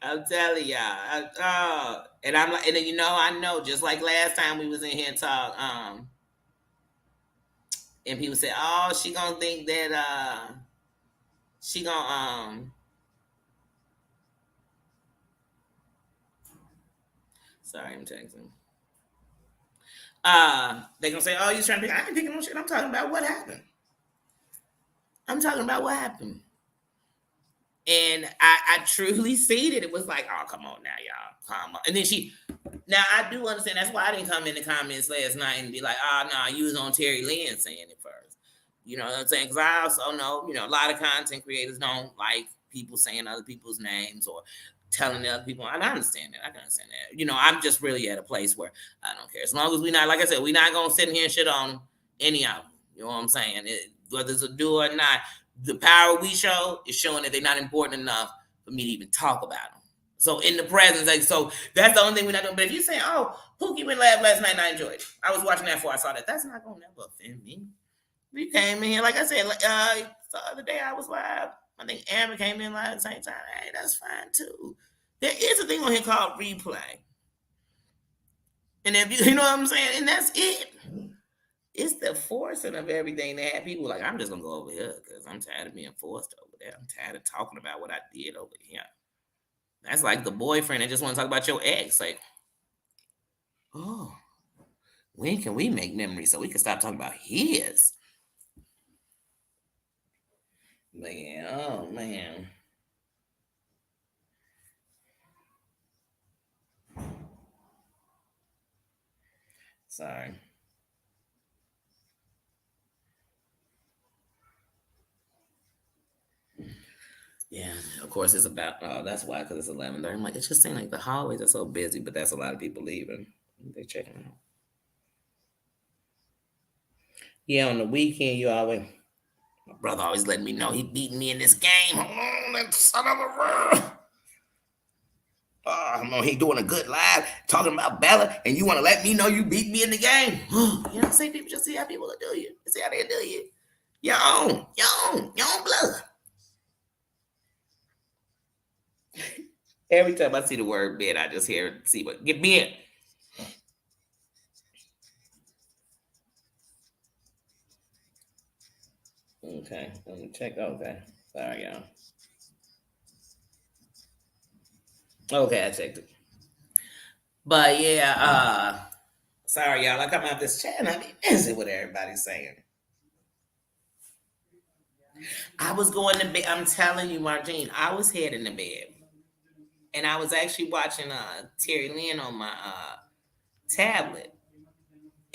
I'm telling y'all. And I'm like, and then I know, just like last time we was in here and talk, and people say, "Oh, she gonna think that she gonna Sorry, I'm texting. They gonna say, "Oh, you trying to pick?" I ain't picking no shit. I'm talking about what happened. I'm talking about what happened. And I truly seen it. It was like, oh, come on now, y'all. Come on. And then now I do understand. That's why I didn't come in the comments last night and be like, oh, no, you was on Terry Lynn saying it first. You know what I'm saying? Because I also know, a lot of content creators don't like people saying other people's names or telling other people. And I understand that. I can understand that. I'm just really at a place where I don't care. As long as we're not, like I said, we're not going to sit here and shit on any of them. You know what I'm saying? Whether it's a do or not, the power we show is showing that they're not important enough for me to even talk about them. So in the presence, so that's the only thing we're not doing. But if you're saying, "Oh, Pookie went live last night and I enjoyed it," I was watching that before I saw that. That's not gonna never offend me. We came in here, like I said, the other day I was live. I think Amber came in live at the same time. Hey, that's fine too. There is a thing on here called replay, and if you know what I'm saying, and that's it. It's the forcing of everything that had people like, I'm just gonna go over here because I'm tired of being forced over there. I'm tired of talking about what I did over here. That's like the boyfriend that just want to talk about your ex. Like, oh, when can we make memories so we can stop talking about his? Man, oh man. Sorry. Yeah, of course it's about. Oh, that's why, because it's 11:30. I'm like, it just seems like the hallways are so busy, but that's a lot of people leaving. They checking out. Yeah, on the weekend you always. My brother always letting me know he beating me in this game. Oh, that son of a. Oh, he doing a good live talking about Bella, and you want to let me know you beat me in the game. You know, see people just see how people will do you. See how they do you. Your own blood. Every time I see the word bid, I just hear see what get bid. Okay, let me check. Okay, sorry y'all. Okay, I checked it. But yeah, sorry y'all. I come out this chat and I be busy with everybody saying. I was going to bed. I'm telling you, Margene, I was heading to bed. And I was actually watching Terry Lynn on my tablet.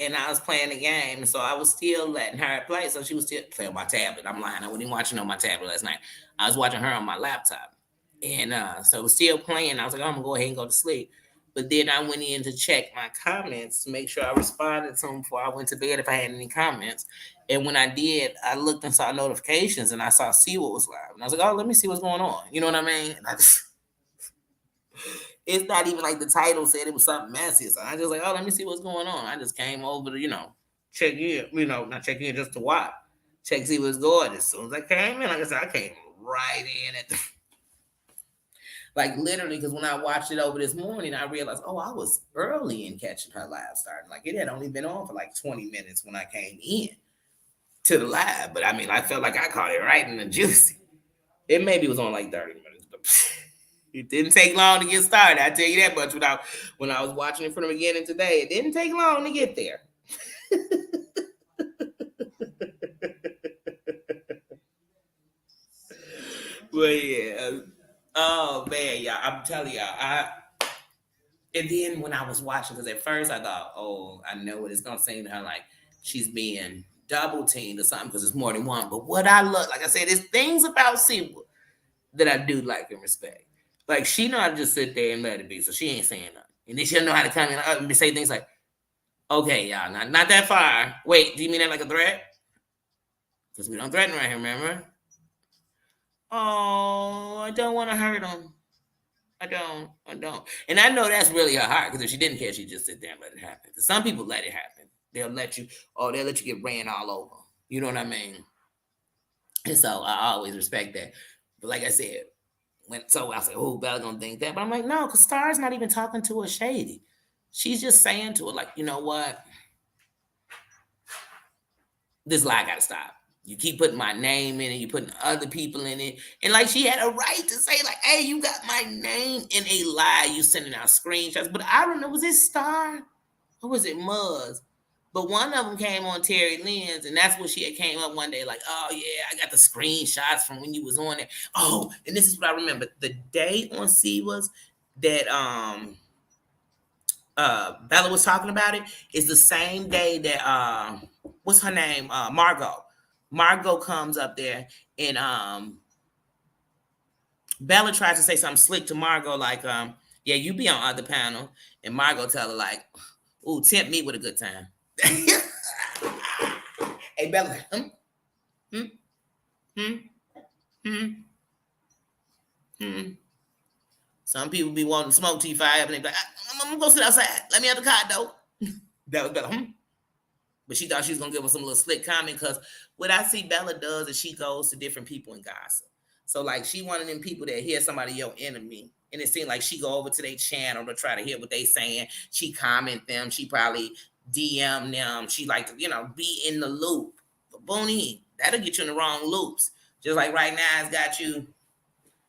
And I was playing the game. So I was still letting her play. So she was still playing on my tablet. I'm lying. I wasn't even watching on my tablet last night. I was watching her on my laptop. And so it was still playing. I was like, oh, I'm going to go ahead and go to sleep. But then I went in to check my comments to make sure I responded to them before I went to bed if I had any comments. And when I did, I looked and saw notifications and I saw see what was live. And I was like, oh, let me see what's going on. You know what I mean? It's not even like the title said it was something massive. So I just like, oh, let me see what's going on. I just came over to, check in, not check in just to watch. Check see what's going. As soon as I came in, like I said, I came right in at the like literally, because when I watched it over this morning, I realized, oh, I was early in catching her live starting. Like it had only been on for like 20 minutes when I came in to the live. But I mean, I felt like I caught it right in the juicy. It maybe was on like 30 minutes, but It didn't take long to get started. I tell you that much. When I was watching it from the beginning today, it didn't take long to get there. But yeah, oh man, y'all, I'm telling y'all, and then when I was watching, because at first I thought, oh, I know what it's gonna seem to her like she's being double teamed or something because it's more than one. But what I look, like I said, there's things about Siwa that I do like and respect. Like she know how to just sit there and let it be, so she ain't saying nothing. And then she'll know how to come in and say things like, "Okay, y'all, not that far. Wait, do you mean that like a threat? Because we don't threaten right here, remember? Oh, I don't want to hurt him. I don't. And I know that's really her heart because if she didn't care, she'd just sit there and let it happen. Because some people let it happen. They'll let you get ran all over. You know what I mean? And so I always respect that. But like I said, so I say, oh, Bella gonna think that. But I'm like, no, because Star's not even talking to her shady. She's just saying to her, like, you know what? This lie gotta stop. You keep putting my name in it, you putting other people in it. And like she had a right to say, like, hey, you got my name in a lie. You sending out screenshots. But I don't know, was it Star or was it Muzz? But one of them came on Terry Lynn's, and that's what she had came up one day, like, oh yeah, I got the screenshots from when you was on it. Oh, and this is what I remember. The day on C was that Bella was talking about it is the same day that what's her name? Margot. Margot comes up there and Bella tries to say something slick to Margot, like, yeah, you be on other panel. And Margot tell her, like, ooh, tempt me with a good time. Hey Bella, hmm, hmm, hmm, hmm. Some people be wanting to smoke T5 and they be like, I'm gonna go sit outside. Let me out the car though. That was Bella, But she thought she was gonna give us some little slick comment because what I see Bella does is she goes to different people and gossip. So like she one of them people that hear somebody your enemy, and it seemed like she go over to their channel to try to hear what they saying. She comment them. She probably DM them. She like to be in the loop. But Booney, that'll get you in the wrong loops. Just like right now, it's got you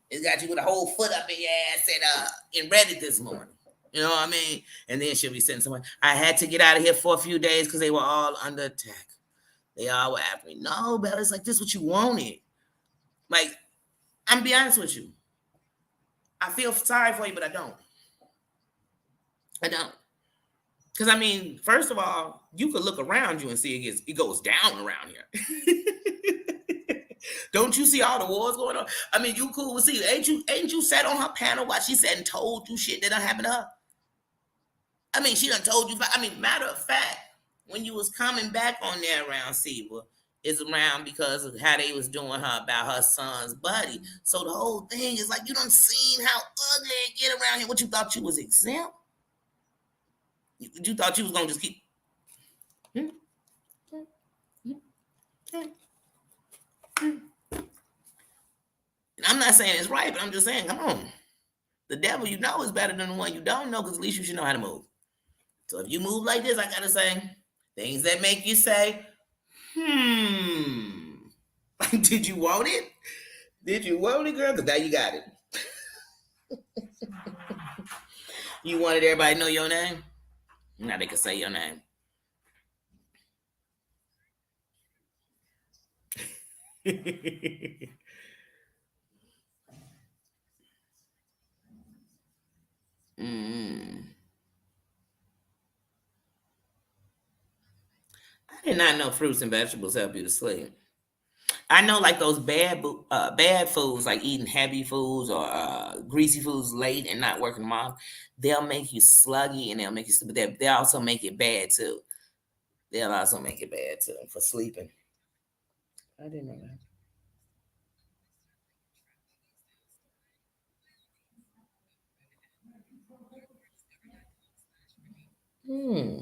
with a whole foot up in your ass in Reddit this morning. You know what I mean? And then she'll be sending someone, I had to get out of here for a few days because they were all under attack. They all were after me. No, Bella, it's like this what you wanted. Like, I'm be honest with you. I feel sorry for you, but I don't. I don't. Because I mean, first of all, you could look around you and see it goes down around here. Don't you see all the wars going on? I mean, you cool with see. Ain't you sat on her panel while she said and told you shit that done happened to her? I mean, she done told you. I mean, matter of fact, when you was coming back on there around Seba, is around because of how they was doing her about her son's buddy. So the whole thing is like you done seen how ugly it get around here. What you thought you was exempt? You thought you was gonna just keep. Hmm, hmm, hmm, hmm. And I'm not saying it's right, but I'm just saying, come on. The devil you know is better than the one you don't know, because at least you should know how to move. So if you move like this, I gotta say things that make you say, hmm. Did you want it? Did you want it, girl? Because now you got it. You wanted everybody to know your name? Now they can say your name. Mm. I did not know fruits and vegetables help you to sleep. I know like those bad foods, like eating heavy foods or greasy foods late and not working them off, they'll make you sluggy and they'll make you sleep. But they also make it bad too. They'll also make it bad too for sleeping. I didn't know that. Hmm.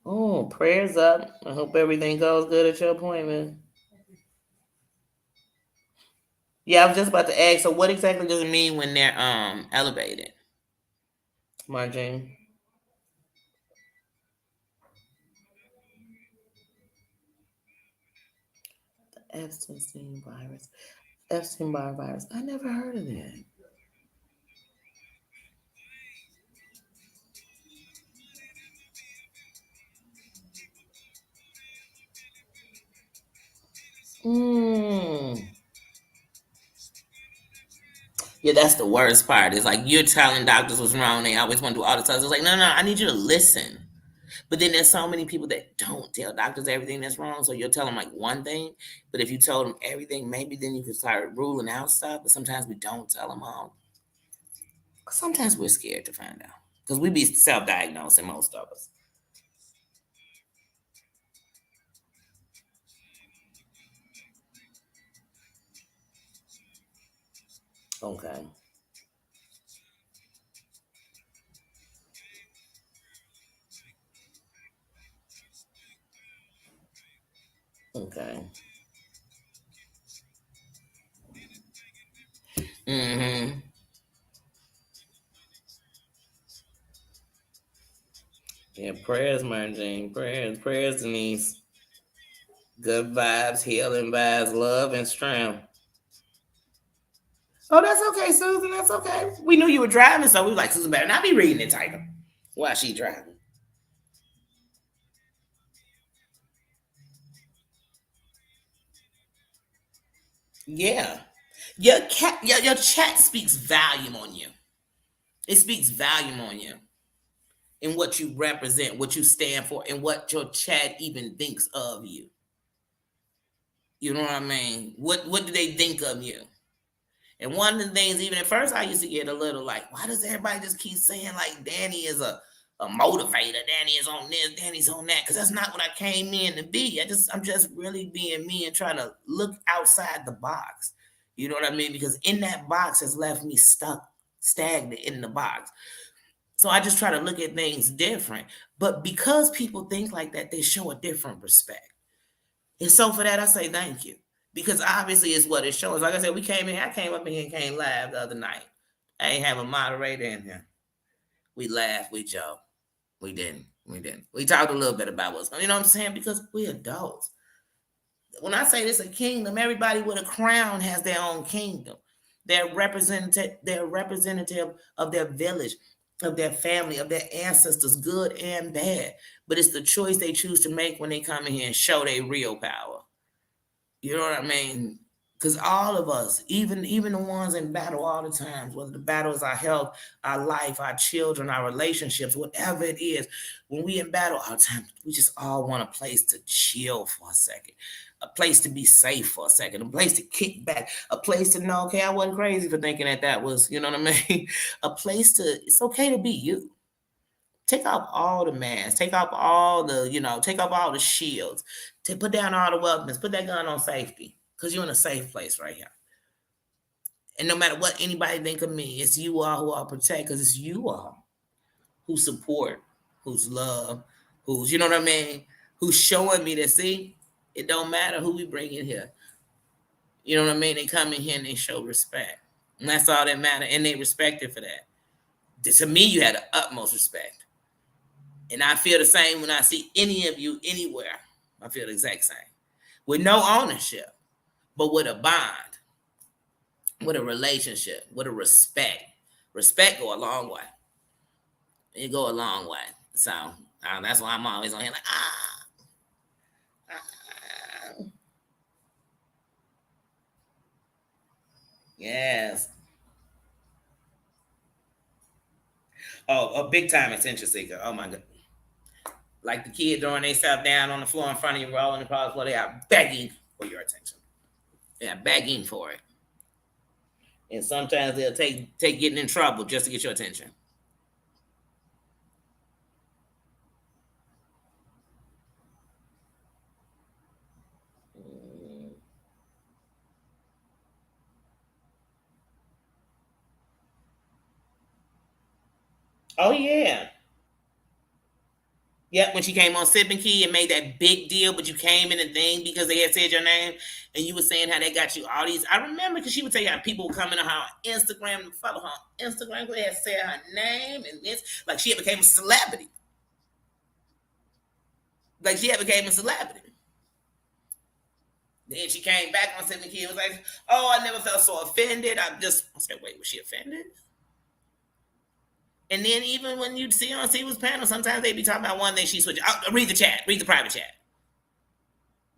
Oh, prayers up. I hope everything goes good at your appointment. Yeah, I was just about to ask. So, what exactly does it mean when they're elevated, Marjane? Epstein virus. Epstein Barr virus. I never heard of that. Yeah, that's the worst part. It's like you're telling doctors what's wrong. They always want to do all the tests. It's like, no, no, I need you to listen. But then there's so many people that don't tell doctors everything that's wrong. So you'll tell them like one thing, but if you told them everything, maybe then you could start ruling out stuff. But sometimes we don't tell them all. Sometimes we're scared to find out because we be self-diagnosing most of us. Okay. Okay. Mm-hmm. Yeah, prayers, Marjane. Prayers, prayers, Denise. Good vibes, healing vibes, love and strength. Oh, that's okay, Susan. That's okay. We knew you were driving, so we were like, Susan better not be reading the title while she driving. Yeah. Your chat speaks volume on you. It speaks volume on you and what you represent, what you stand for, and what your chat even thinks of you. You know what I mean? What do they think of you? And one of the things, even at first, I used to get a little like, why does everybody just keep saying like Danny is a motivator? Danny is on this, Danny's on that, because that's not what I came in to be. I'm just really being me and trying to look outside the box. You know what I mean? Because in that box has left me stuck, stagnant in the box. So I just try to look at things different. But because people think like that, they show a different respect. And so for that, I say thank you. Because obviously it's what it shows. Like I said, I came up in here and came live the other night. I ain't have a moderator in here. We laughed, we joked. We didn't. We didn't. We talked a little bit about what's going on. You know what I'm saying? Because we adults. When I say this a kingdom, everybody with a crown has their own kingdom. They're representative of their village, of their family, of their ancestors, good and bad. But it's the choice they choose to make when they come in here and show their real power. You know what I mean? Because all of us, even the ones in battle all the times, whether the battle is our health, our life, our children, our relationships, whatever it is, when we in battle all the time, we just all want a place to chill for a second, a place to be safe for a second, a place to kick back, a place to know, okay, I wasn't crazy for thinking that was, you know what I mean? A place to, it's okay to be you. Take off all the masks. Take off all the, take off all the shields. To put down all the weapons. Put that gun on safety. Because you're in a safe place right here. And no matter what anybody think of me, it's you all who I'll protect because it's you all who support, who's love, who's, you know what I mean? Who's showing me that, see, it don't matter who we bring in here. You know what I mean? They come in here and they show respect. And that's all that matters. And they respect it for that. To me, you had the utmost respect. And I feel the same when I see any of you anywhere. I feel the exact same. With no ownership, but with a bond, with a relationship, with a respect. Respect go a long way. It go a long way. So that's why I'm always on here like, ah. Yes. Oh, a big time attention seeker. Oh my God. Like the kid throwing themselves down on the floor in front of you, rolling across the floor. They are begging for your attention. They are begging for it. And sometimes they'll take getting in trouble just to get your attention. Oh yeah. Yep, when she came on Sipping Key and made that big deal, but you came in the thing because they had said your name, and you were saying how they got you all these. I remember because she would tell you how people would come into her Instagram, follow her on Instagram, they had said her name and this, like she had became a celebrity. Like she had became a celebrity. Then she came back on Sipping Key and was like, "Oh, I never felt so offended. I said, wait, was she offended?" And then even when you see her on Siwa's panel, sometimes they be talking about one thing she switched. Read the chat. Read the private chat.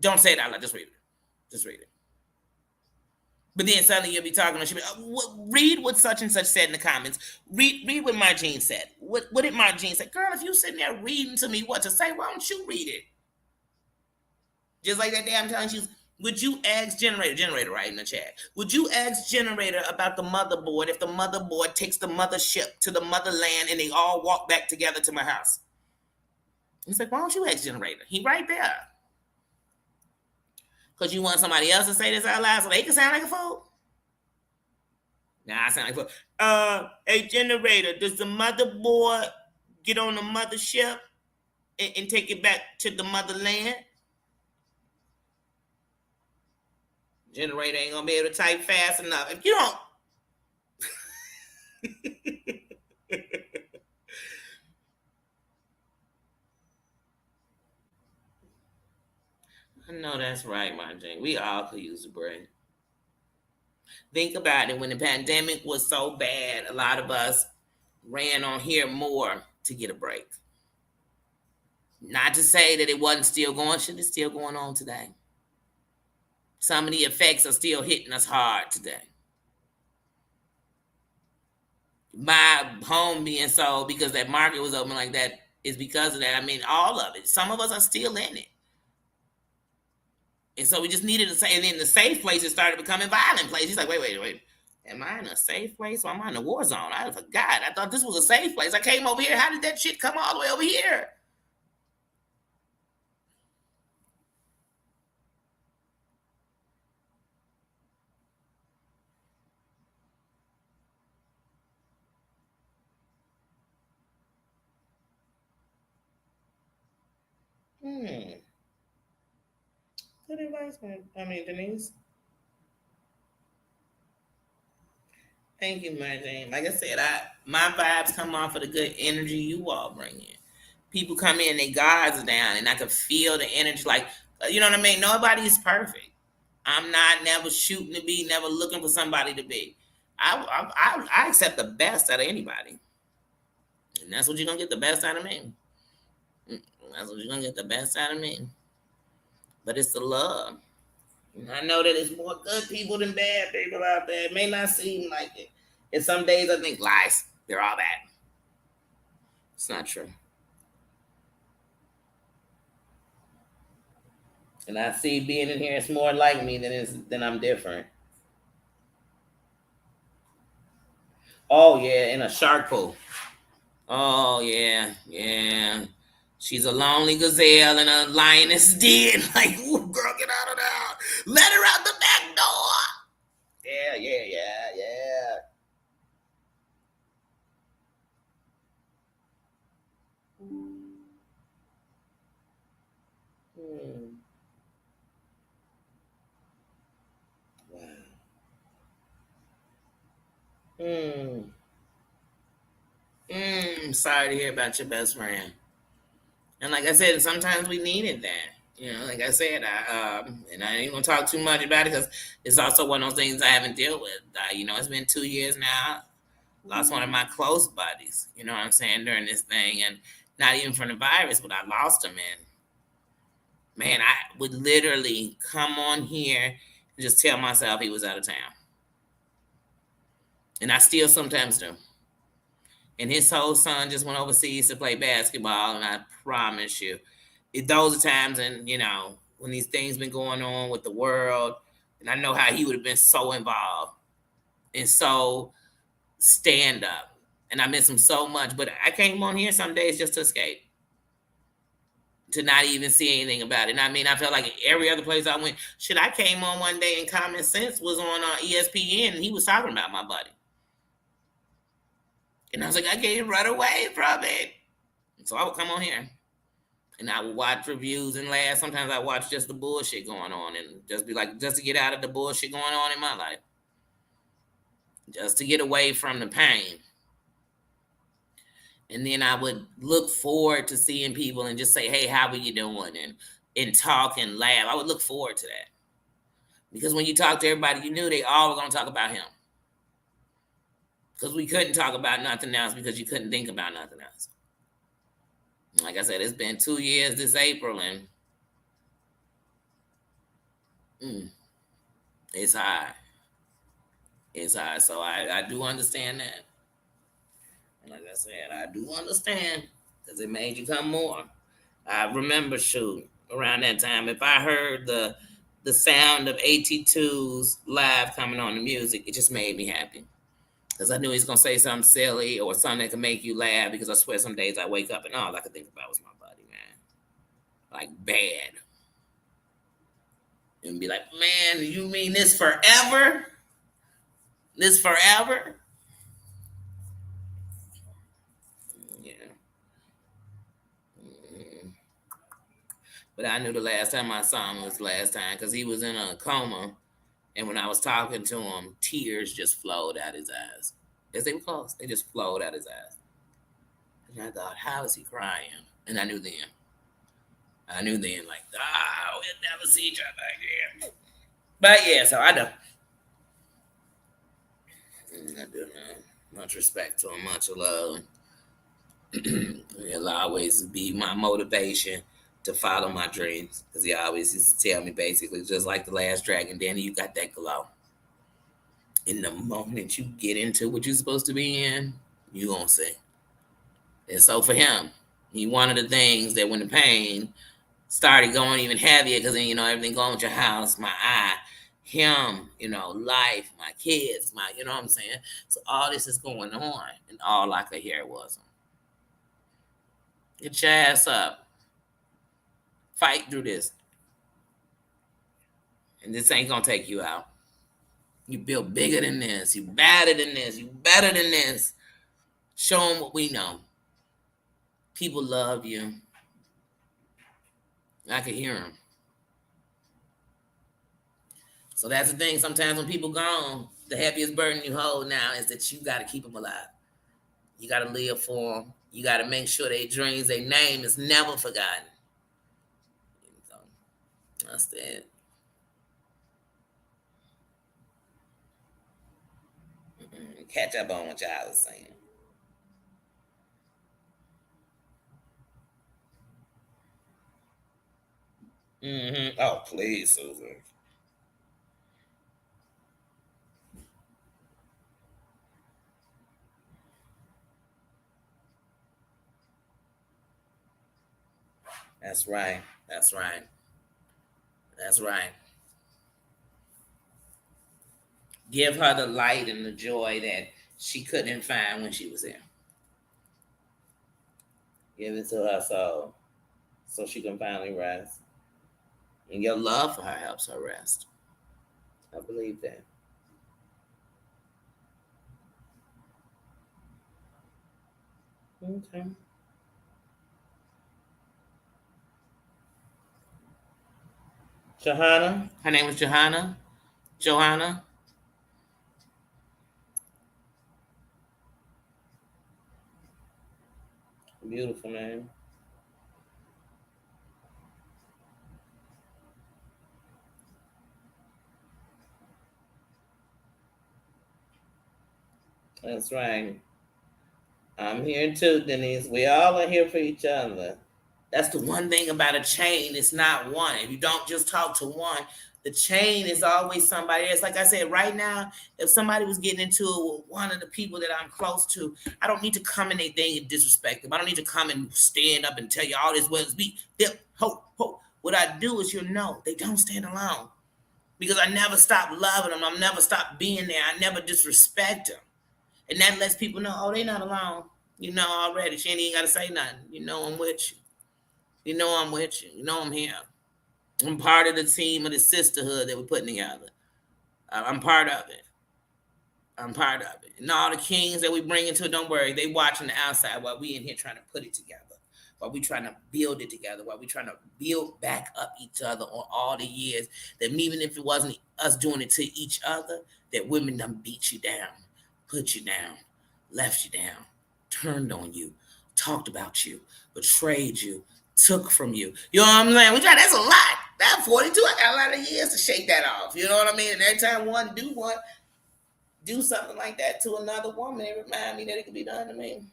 Don't say it out loud. Just read it. Just read it. But then suddenly you'll be talking, and she'll be, read what such and such said in the comments. Read what Margene said. What did Margene say? Girl, if you sitting there reading to me what to say, why don't you read it? Just like that day I'm telling you, would you ask generator right in the chat, would you ask generator about the motherboard if the motherboard takes the mothership to the motherland and they all walk back together to my house? He's like, why don't you ask generator? He right there. Because you want somebody else to say this out loud so they can sound like a fool? Now I sound like a fool. Hey generator, does the motherboard get on the mothership and take it back to the motherland? Generator ain't gonna be able to type fast enough. If you don't I know that's right, my Jane. We all could use a break. Think about it. When the pandemic was so bad, a lot of us ran on here more to get a break. Not to say that it wasn't still going. Shit is still going on today. Some of the effects are still hitting us hard today. My home being sold because that market was open like that is because of that. I mean, all of it. Some of us are still in it. And so we just needed to say, and then the safe places started becoming violent places. He's like, wait. Am I in a safe place or am I in a war zone? I forgot. I thought this was a safe place. I came over here. How did that shit come all the way over here? Hmm. Good advice, man. I mean, Denise. Thank you, Marjane. Like I said, my vibes come off of the good energy you all bring in. People come in, their guards are down, and I can feel the energy. Like, you know what I mean? Nobody's perfect. I'm not never shooting to be, never looking for somebody to be. I accept the best out of anybody, and that's what you're gonna get the best out of me. That's what you're gonna get the best out of me. But it's the love. I know that there's more good people than bad people out there. It may not seem like it. And some days I think lies. They're all bad. It's not true. And I see being in here, it's more like me than I'm different. Oh yeah, in a shark pool. Oh yeah. She's a lonely gazelle and a lioness den. Like, ooh, girl, get out of there. Let her out the back door. Yeah. Hmm. Wow. Hmm. Sorry to hear about your best friend. And like I said, sometimes we needed that. You know, like I said, and I ain't gonna talk too much about it because it's also one of those things I haven't dealt with. It's been 2 years now. Lost one of my close buddies. You know what I'm saying, during this thing, and not even from the virus, but I lost him. And man, I would literally come on here and just tell myself he was out of town, and I still sometimes do. And his whole son just went overseas to play basketball, and I promise you, those are times, and when these things been going on with the world, and I know how he would have been so involved and so stand up, and I miss him so much. But I came on here some days just to escape, to not even see anything about it. And I mean, I felt like every other place I went, shit, I came on one day and Common Sense was on ESPN, and he was talking about my buddy, and I was like, I can't run away from it. And so I would come on here and I would watch reviews and laugh. Sometimes I watch just the bullshit going on and just be like, just to get out of the bullshit going on in my life, just to get away from the pain. And then I would look forward to seeing people and just say, hey, how are you doing? And talk and laugh. I would look forward to that. Because when you talk to everybody you knew, they all were going to talk about him. Because we couldn't talk about nothing else because you couldn't think about nothing else. Like I said, it's been 2 years this April, and it's hard. inside. So I do understand that. And like I said, I do understand because it made you come more. I remember, shoot, around that time, if I heard the sound of AT2's live coming on the music, it just made me happy. Because I knew he was going to say something silly or something that could make you laugh. Because I swear some days I wake up and all I could think about was my buddy, man. Like, bad. And be like, man, you mean this forever? This forever? Yeah. Mm. But I knew the last time I saw him was the last time because he was in a coma. And when I was talking to him, tears just flowed out his eyes. As they were close, they just flowed out his eyes. And I thought, how is he crying? And I knew then. Like, we'll never see each other again. But yeah, so I know. I do know. Much respect to him, much love. He'll always be my motivation to follow my dreams. Because he always used to tell me basically, just like the last dragon, Danny, you got that glow. In the moment you get into what you're supposed to be in, you gonna see. And so for him, he one of the things that when the pain started going even heavier, because then everything going with your house, my eye, him, life, my kids, you know what I'm saying. So all this is going on, and all I could hear was, "Get your ass up, fight through this, and this ain't gonna take you out. You built bigger than this. You better than this. You better than this. Show them what we know. People love you." I could hear him. So that's the thing. Sometimes when people gone, the heaviest burden you hold now is that you got to keep them alive. You got to live for them. You got to make sure their dreams, their name is never forgotten. So that's it. Catch up on what y'all was saying. Oh, please, Susan. That's right. That's right. That's right. Give her the light and the joy that she couldn't find when she was there. Give it to her so she can finally rest. And your love for her helps her rest. I believe that. Okay. Johanna. Her name was Johanna. Johanna. Beautiful name. That's right. I'm here too, Denise. We all are here for each other. That's the one thing about a chain. It's not one. If you don't just talk to one, the chain is always somebody else. Like I said, right now, if somebody was getting into it with one of the people that I'm close to, I don't need to come in their thing and disrespect them. I don't need to come and stand up and tell you all this was be. Ho, ho. What I do is they don't stand alone. Because I never stop loving them. I never stop being there. I never disrespect them. And that lets people know, oh, they not alone. Already. She ain't even got to say nothing. I'm with you. I'm with you. I'm here. I'm part of the team of the sisterhood that we're putting together. I'm part of it. I'm part of it. And all the kings that we bring into it, don't worry, they watching the outside while we in here trying to put it together. While we trying to build it together. While we trying to build back up each other on all the years that even if it wasn't us doing it to each other, that women done beat you down, put you down, left you down, turned on you, talked about you, betrayed you, took from you. You know what I'm saying? That's a lot. That 42, I got a lot of years to shake that off. You know what I mean? And every time one do something like that to another woman, it remind me that it could be done to me.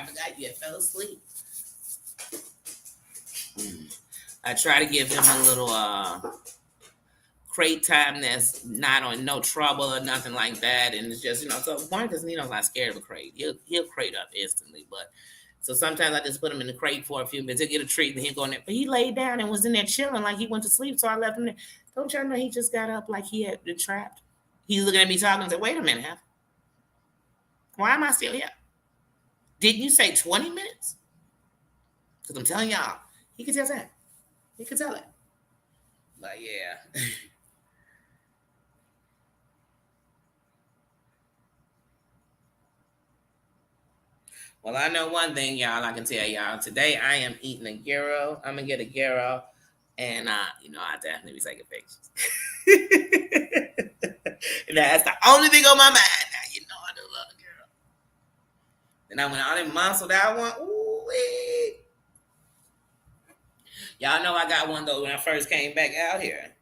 I forgot you had fell asleep. I try to give him a little crate time that's not on no trouble or nothing like that, and it's just so one because Nino's not scared of a crate. He'll crate up instantly, but so sometimes I just put him in the crate for a few minutes. He'll get a treat and he'll go in there. But he laid down and was in there chilling like he went to sleep, so I left him there. Don't y'all know he just got up like he had been trapped? He's looking at me talking and said, "Wait a minute, why am I still here? Didn't you say 20 minutes?" Because I'm telling y'all, he can tell that. He can tell it. But yeah. Well, I know one thing, y'all. I can tell y'all today. I am eating a gyro. I'm gonna get a gyro, and I definitely be taking pictures. And that's the only thing on my mind now. I do love a gyro. And I went on and muscled that one. Ooh, y'all know I got one though when I first came back out here,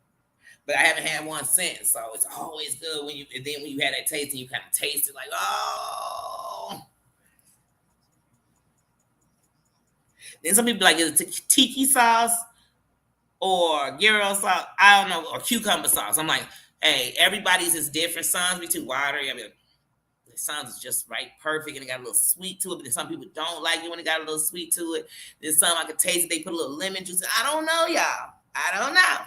but I haven't had one since. So it's always good when you. And then when you had that taste, and you kind of taste it like, oh. Then some people like, is it tiki sauce or gyro sauce? I don't know, or cucumber sauce. I'm like, hey, everybody's is different. Some's be too watery. I mean, Sounds is just right, perfect, and it got a little sweet to it. But then some people don't like it when it got a little sweet to it. Then some I could taste it. They put a little lemon juice. I don't know, y'all. I don't know.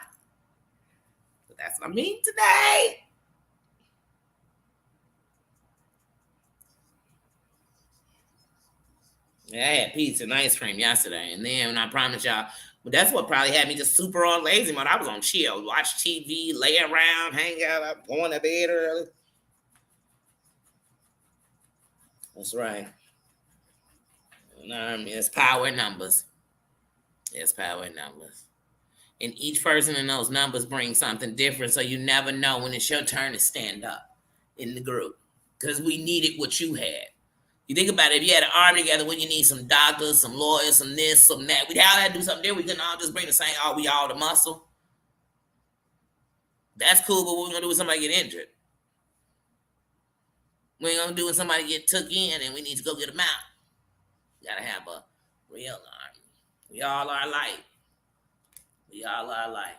But that's what I mean today. Yeah, I had pizza and ice cream yesterday, and then when I promise y'all, but that's what probably had me just super on lazy mode. I was on chill, watch TV, lay around, hang out, I'm going to bed early. That's right. It's power in numbers. It's power in numbers. And each person in those numbers brings something different, so you never know when it's your turn to stand up in the group. Because we needed what you had. You think about it, if you had an army together, when you need some doctors, some lawyers, some this, some that, we'd all have to do something there. We couldn't all just bring the same, we all the muscle. That's cool, but what we're gonna do when somebody get injured? We ain't gonna do when somebody get took in and we need to go get them out. You gotta have a real army. We all are alike. We all are alike.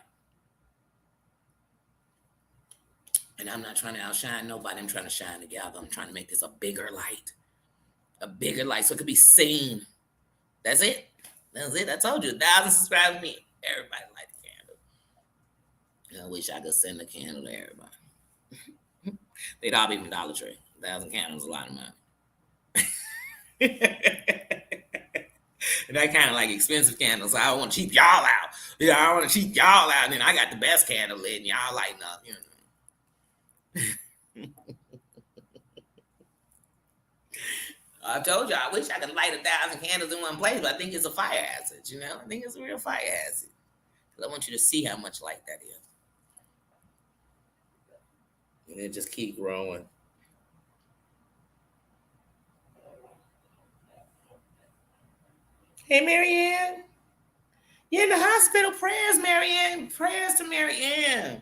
And I'm not trying to outshine nobody. I'm trying to shine together. I'm trying to make this a bigger light. A bigger light so it could be seen. That's it. That's it. I told you, 1,000 subscribers me. Everybody light the candle. I wish I could send a candle to everybody. They'd all be from Dollar Tree. 1,000 candles is a lot of money. And that kind of like expensive candles. So I don't want to cheap y'all out. I don't want to cheap y'all out. And then I got the best candle lit and y'all lighting up. I told you, I wish I could light 1,000 candles in one place, but I think it's a fire hazard. I think it's a real fire hazard. I want you to see how much light that is. And it just keep growing. Hey, Marianne. You're in the hospital. Prayers, Marianne. Prayers to Marianne.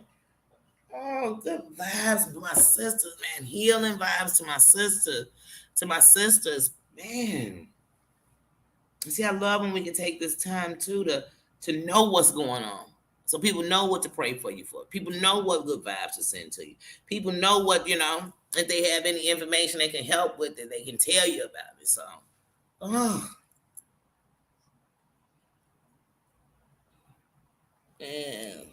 Oh, good vibes to my sisters, man. Healing vibes to my sister, to my sisters, man. See, I love when we can take this time too to know what's going on, so people know what to pray for you for. People know what good vibes to send to you. People know what if they have any information they can help with it, they can tell you about it. So, oh, man.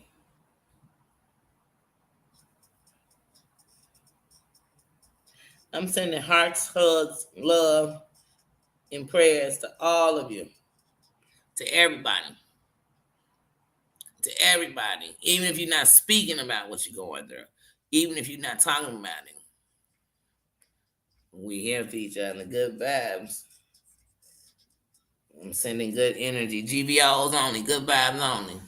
I'm sending hearts, hugs, love, and prayers to all of you, to everybody, even if you're not speaking about what you're going through, even if you're not talking about it. We here for each other, good vibes. I'm sending good energy, GBOs only, good vibes only.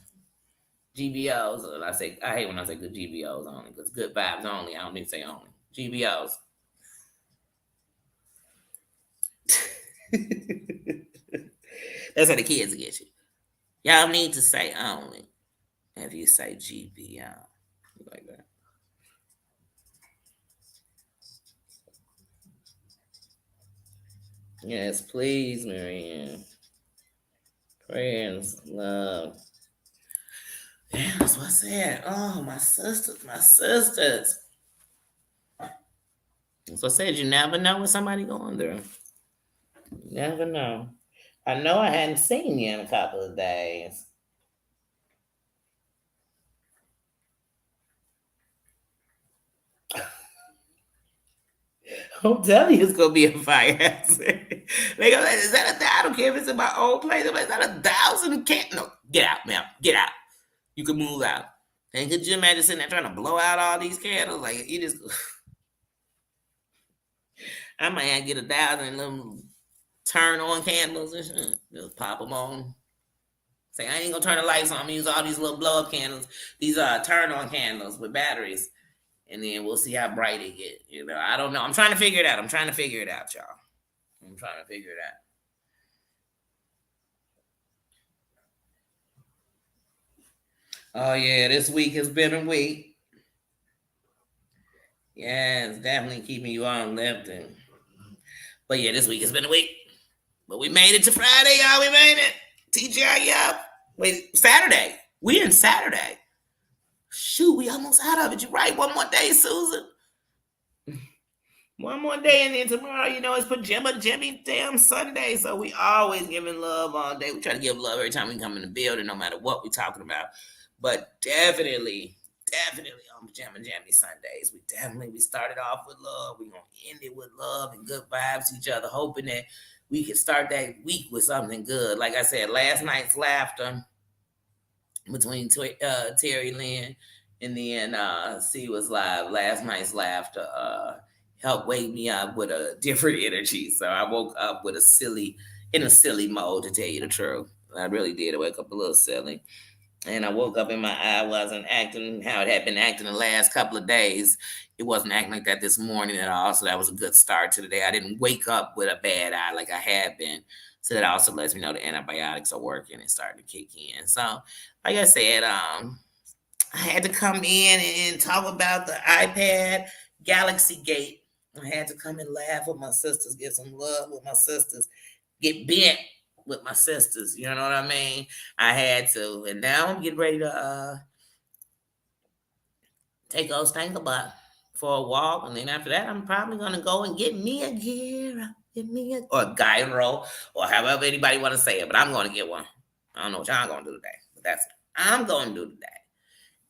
GBOs, I hate when I say good GBOs only, because good vibes only, I don't need to say only. GBOs. That's how the kids get you. Y'all need to say only if you say GBO. Like that. Yes, please, Marianne. Prayers, love. Yeah, that's what I said. Oh, my sisters, my sisters. That's what I said. You never know what somebody going through. You never know. I know I hadn't seen you in a couple of days. I'm telling you, it's gonna be a fire hazard. They go, is that I don't care if it's in my old place. I'm like, is that 1,000? Can't no. Get out, ma'am. Get out. You can move out. And could you imagine sitting there trying to blow out all these candles? Like you just, I might have to get 1,000 of them turn on candles and shit. Just pop them on. Say I ain't gonna turn the lights on. I'm gonna use all these little blow up candles. These turn on candles with batteries, and then we'll see how bright it get. You know, I don't know. I'm trying to figure it out. I'm trying to figure it out, y'all. I'm trying to figure it out. Oh yeah, this week has been a week. Yeah, it's definitely keeping you on lifting. But yeah, this week has been a week. But we made it to Friday, y'all. We made it. TGI up. Wait, Saturday. We in Saturday. Shoot, we almost out of it. You right. One more day, Susan. One more day, and then tomorrow, you know, it's Pajama Jimmy damn Sunday. So we always giving love all day. We try to give love every time we come in the building, no matter what we talking about. But definitely on Pajama Jammy Sundays. We started off with love. We gonna end it with love and good vibes to each other, hoping that we can start that week with something good. Like I said, last night's laughter between Terry Lynn and then C was live. Last night's laughter helped wake me up with a different energy. So I woke up with in a silly mode, to tell you the truth. I really did. I wake up a little silly. And I woke up and my eye wasn't acting how it had been acting the last couple of days. It wasn't acting like that this morning at all. So that was a good start to the day. I didn't wake up with a bad eye like I had been. So that also lets me know the antibiotics are working and starting to kick in. So, like I said, I had to come in and talk about the iPad Galaxy Gate. I had to come and laugh with my sisters, get some love with my sisters, get bent with my sisters. You know what I mean? I had to. And now I'm getting ready to take old Stankabutt for a walk. And then after that, I'm probably going to go and get me a gear. Get me a, or a gyro, or however anybody want to say it. But I'm going to get one. I don't know what y'all going to do today. But that's what I'm going to do today.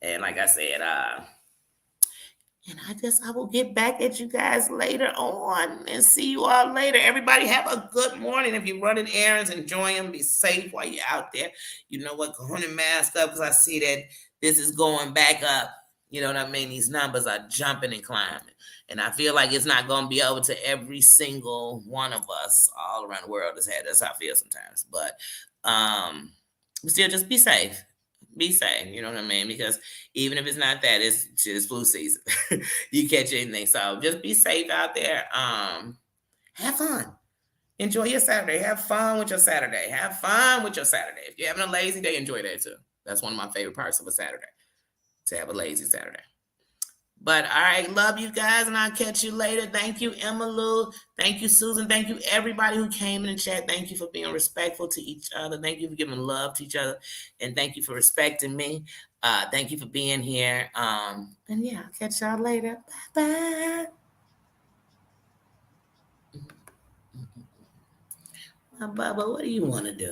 And like I said, and I guess I will get back at you guys later on and see you all later. Everybody have a good morning. If you're running errands, enjoy them. Be safe while you're out there. You know what? Go on and mask up because I see that this is going back up. You know what I mean? These numbers are jumping and climbing. And I feel like it's not going to be over to every single one of us all around the world. That's how I feel sometimes. But still, just be safe. Be safe. You know what I mean? Because even if it's not that, it's flu season. You catch anything. So just be safe out there. Have fun. Enjoy your Saturday. Have fun with your Saturday. Have fun with your Saturday. If you're having a lazy day, enjoy that too. That's one of my favorite parts of a Saturday, to have a lazy Saturday. But all right, love you guys, and I'll catch you later. Thank you, Emma Lou. Thank you, Susan. Thank you, everybody who came in the chat. Thank you for being respectful to each other. Thank you for giving love to each other, and thank you for respecting me. Thank you for being here. And yeah, I'll catch y'all later. Bye bye. Bubba, what do you want to do?